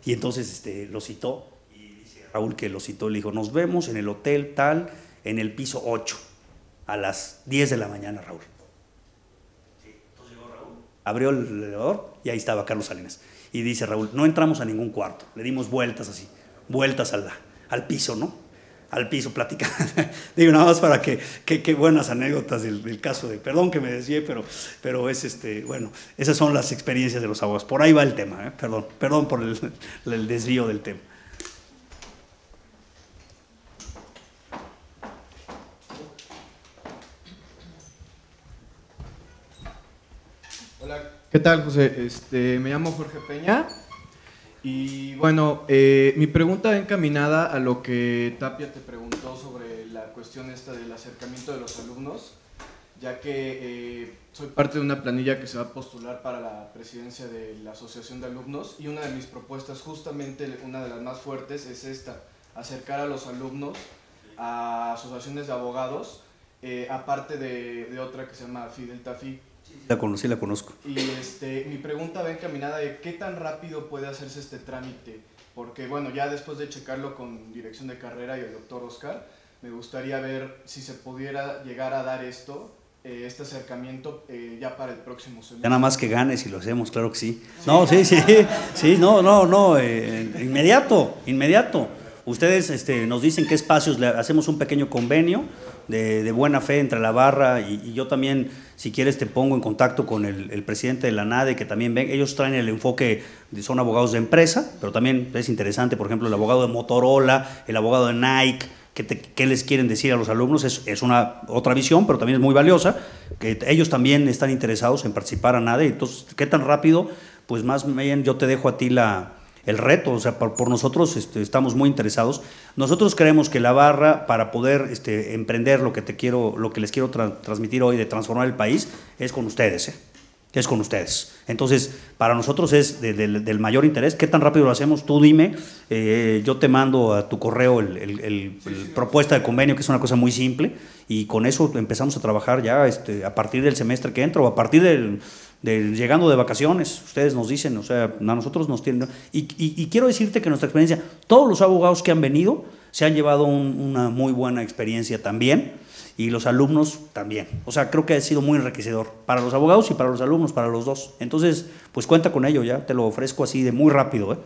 Y entonces lo citó, y dice Raúl que lo citó, le dijo, nos vemos en el hotel tal, en el piso 8, a las 10 de la mañana, Raúl. Sí, entonces llegó Raúl, abrió el elevador y ahí estaba Carlos Salinas. Y dice Raúl, no entramos a ningún cuarto, le dimos vueltas así, vueltas al piso, ¿no? Al piso, platicando. Digo, nada más para que buenas anécdotas del caso de, perdón que me desvié, pero es bueno, esas son las experiencias de los abogados. Por ahí va el tema, perdón por el desvío del tema. Hola, ¿qué tal, José? Me llamo Jorge Peña y bueno, mi pregunta va encaminada a lo que Tapia te preguntó sobre la cuestión esta del acercamiento de los alumnos, ya que soy parte de una planilla que se va a postular para la presidencia de la Asociación de Alumnos y una de mis propuestas, justamente una de las más fuertes, es esta, acercar a los alumnos a asociaciones de abogados, aparte de otra que se llama Fideltafi. Sí, la conozco. Y mi pregunta va encaminada de qué tan rápido puede hacerse este trámite, porque bueno, ya después de checarlo con dirección de carrera y el doctor Oscar, me gustaría ver si se pudiera llegar a dar este acercamiento ya para el próximo semestre. Ya nada más que ganes y lo hacemos, claro que sí. No, sí, inmediato. Ustedes nos dicen qué espacios, le hacemos un pequeño convenio de buena fe entre la barra y yo también, si quieres te pongo en contacto con el presidente de la NADE, que también ven, ellos traen el enfoque, son abogados de empresa, pero también es interesante, por ejemplo, el abogado de Motorola, el abogado de Nike, qué les quieren decir a los alumnos, es una otra visión, pero también es muy valiosa, que ellos también están interesados en participar a NADE, entonces, ¿qué tan rápido? Pues más bien yo te dejo a ti el reto, o sea, por nosotros estamos muy interesados. Nosotros creemos que la barra, para poder emprender lo que les quiero transmitir hoy de transformar el país, es con ustedes, es con ustedes. Entonces, para nosotros es del mayor interés. ¿Qué tan rápido lo hacemos? Tú dime, yo te mando a tu correo el propuesta de convenio, que es una cosa muy simple, y con eso empezamos a trabajar ya a partir del semestre que entra, o a partir llegando de vacaciones. Ustedes nos dicen, o sea, a nosotros nos tienen. Y quiero decirte que nuestra experiencia, todos los abogados que han venido se han llevado una muy buena experiencia también, y los alumnos también. O sea, creo que ha sido muy enriquecedor para los abogados y para los alumnos, para los dos. Entonces, pues cuenta con ello, ya te lo ofrezco así de muy rápido,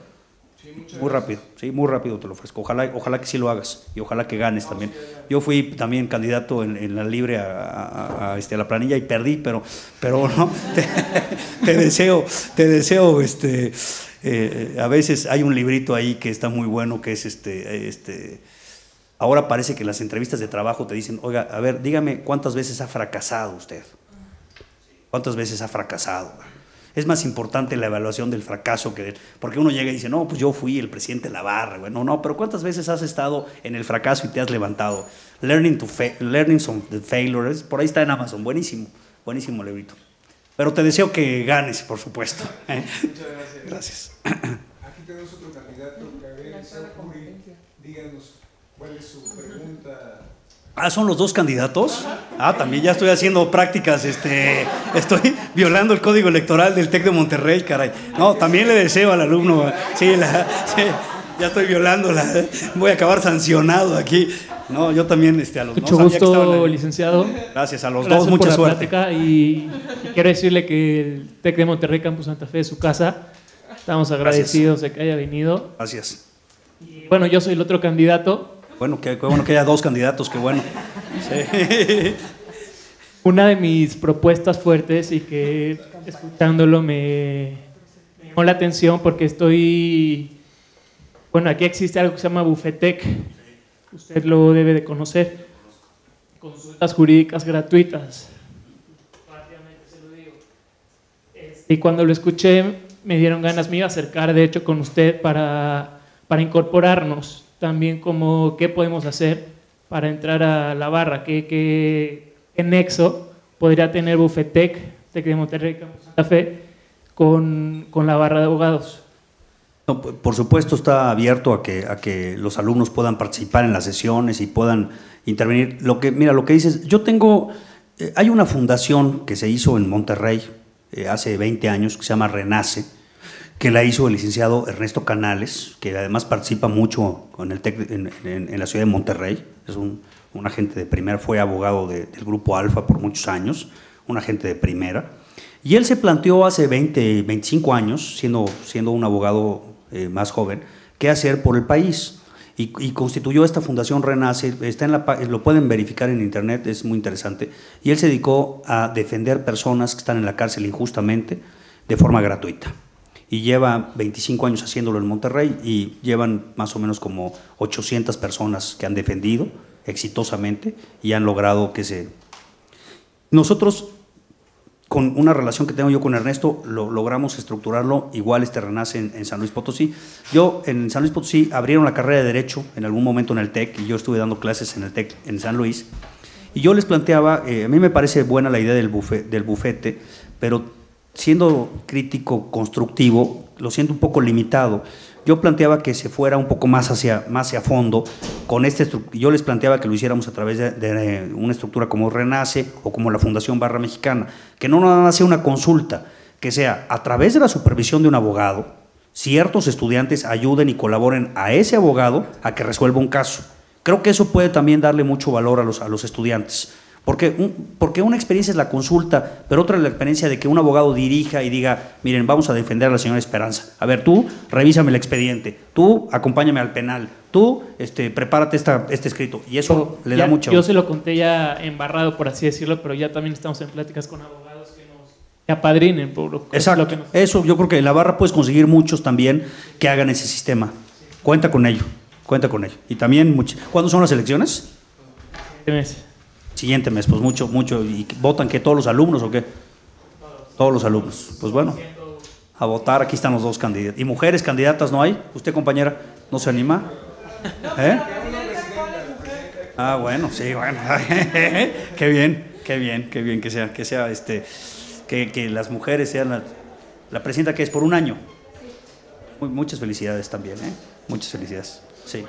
Sí, muy rápido, sí, muy rápido te lo ofrezco. Ojalá que sí lo hagas y ojalá que ganes también. Yo fui también candidato en la libre a la planilla y perdí, pero no, te deseo, a veces hay un librito ahí que está muy bueno, que es ahora parece que las entrevistas de trabajo te dicen, oiga, a ver, dígame cuántas veces ha fracasado usted. ¿Cuántas veces ha fracasado? Es más importante la evaluación del fracaso porque uno llega y dice, no, pues yo fui el presidente de la barra. Bueno, no, pero ¿cuántas veces has estado en el fracaso y te has levantado? Learning from the failures, por ahí está en Amazon, buenísimo librito. Pero te deseo que ganes, por supuesto. Muchas gracias. Gracias. Aquí tenemos otro candidato, Gabriel Sauri. Díganos cuál es su pregunta. ¿Son los dos candidatos? También ya estoy haciendo prácticas, estoy violando el código electoral del TEC de Monterrey, caray. No, también le deseo al alumno, sí, ya estoy violándola, voy a acabar sancionado aquí. No, yo también a los mucho gusto, licenciado. Gracias a los dos, mucha suerte. Y quiero decirle que el TEC de Monterrey Campus Santa Fe es su casa. Estamos agradecidos de que haya venido. Gracias. Y bueno, yo soy el otro candidato. Bueno, que haya dos candidatos, qué bueno. Sí. Una de mis propuestas fuertes y que escuchándolo me llamó la atención porque aquí existe algo que se llama Bufetec, usted lo debe de conocer, consultas jurídicas gratuitas, rápidamente se lo digo. Y cuando lo escuché me dieron ganas, me iba a acercar de hecho con usted para incorporarnos. También como qué podemos hacer para entrar a la barra, qué nexo podría tener Bufetec, TEC de Monterrey, Campus Santa Fe, con la barra de abogados. No, por supuesto está abierto a que los alumnos puedan participar en las sesiones y puedan intervenir. Mira, lo que dices, hay una fundación que se hizo en Monterrey hace 20 años que se llama Renace, que la hizo el licenciado Ernesto Canales, que además participa mucho en el TEC en la ciudad de Monterrey. Es un agente de primera, fue abogado del Grupo Alfa por muchos años, un agente de primera. Y él se planteó hace 20, 25 años, siendo un abogado más joven, qué hacer por el país. Y constituyó esta Fundación Renace, lo pueden verificar en internet, es muy interesante. Y él se dedicó a defender personas que están en la cárcel injustamente de forma gratuita. Y lleva 25 años haciéndolo en Monterrey y llevan más o menos como 800 personas que han defendido exitosamente y han logrado que se... Nosotros, con una relación que tengo yo con Ernesto, logramos estructurarlo, igual Renace en San Luis Potosí. Yo en San Luis Potosí abrieron la carrera de Derecho en algún momento en el TEC y yo estuve dando clases en el TEC en San Luis y yo les planteaba, a mí me parece buena la idea del bufete, pero siendo crítico constructivo, lo siento un poco limitado. Yo planteaba que se fuera un poco más hacia fondo con yo les planteaba que lo hiciéramos a través de una estructura como Renace o como la Fundación Barra Mexicana, que no nada más sea una consulta, que sea a través de la supervisión de un abogado, ciertos estudiantes ayuden y colaboren a ese abogado a que resuelva un caso. Creo que eso puede también darle mucho valor a los estudiantes. Porque una experiencia es la consulta, pero otra es la experiencia de que un abogado dirija y diga, miren, vamos a defender a la señora Esperanza. A ver, tú revísame el expediente, tú acompáñame al penal, tú prepárate este escrito. Y eso le da mucho... Yo se lo conté ya embarrado, por así decirlo, pero ya también estamos en pláticas con abogados que apadrinen. Exacto, eso yo creo que en la Barra puedes conseguir muchos también que hagan ese sistema. Cuenta con ello. Y también, ¿cuándo son las elecciones? Este mes. Siguiente mes, pues mucho. ¿Y votan que todos los alumnos o qué? Todos los alumnos. Pues bueno, a votar, aquí están los dos candidatos. ¿Y mujeres candidatas no hay? ¿Usted, compañera, no se anima? Ah, bueno, sí, bueno. Qué bien que sea que las mujeres sean la presidenta, que es por un año. Muchas felicidades también, Muchas felicidades. Sí.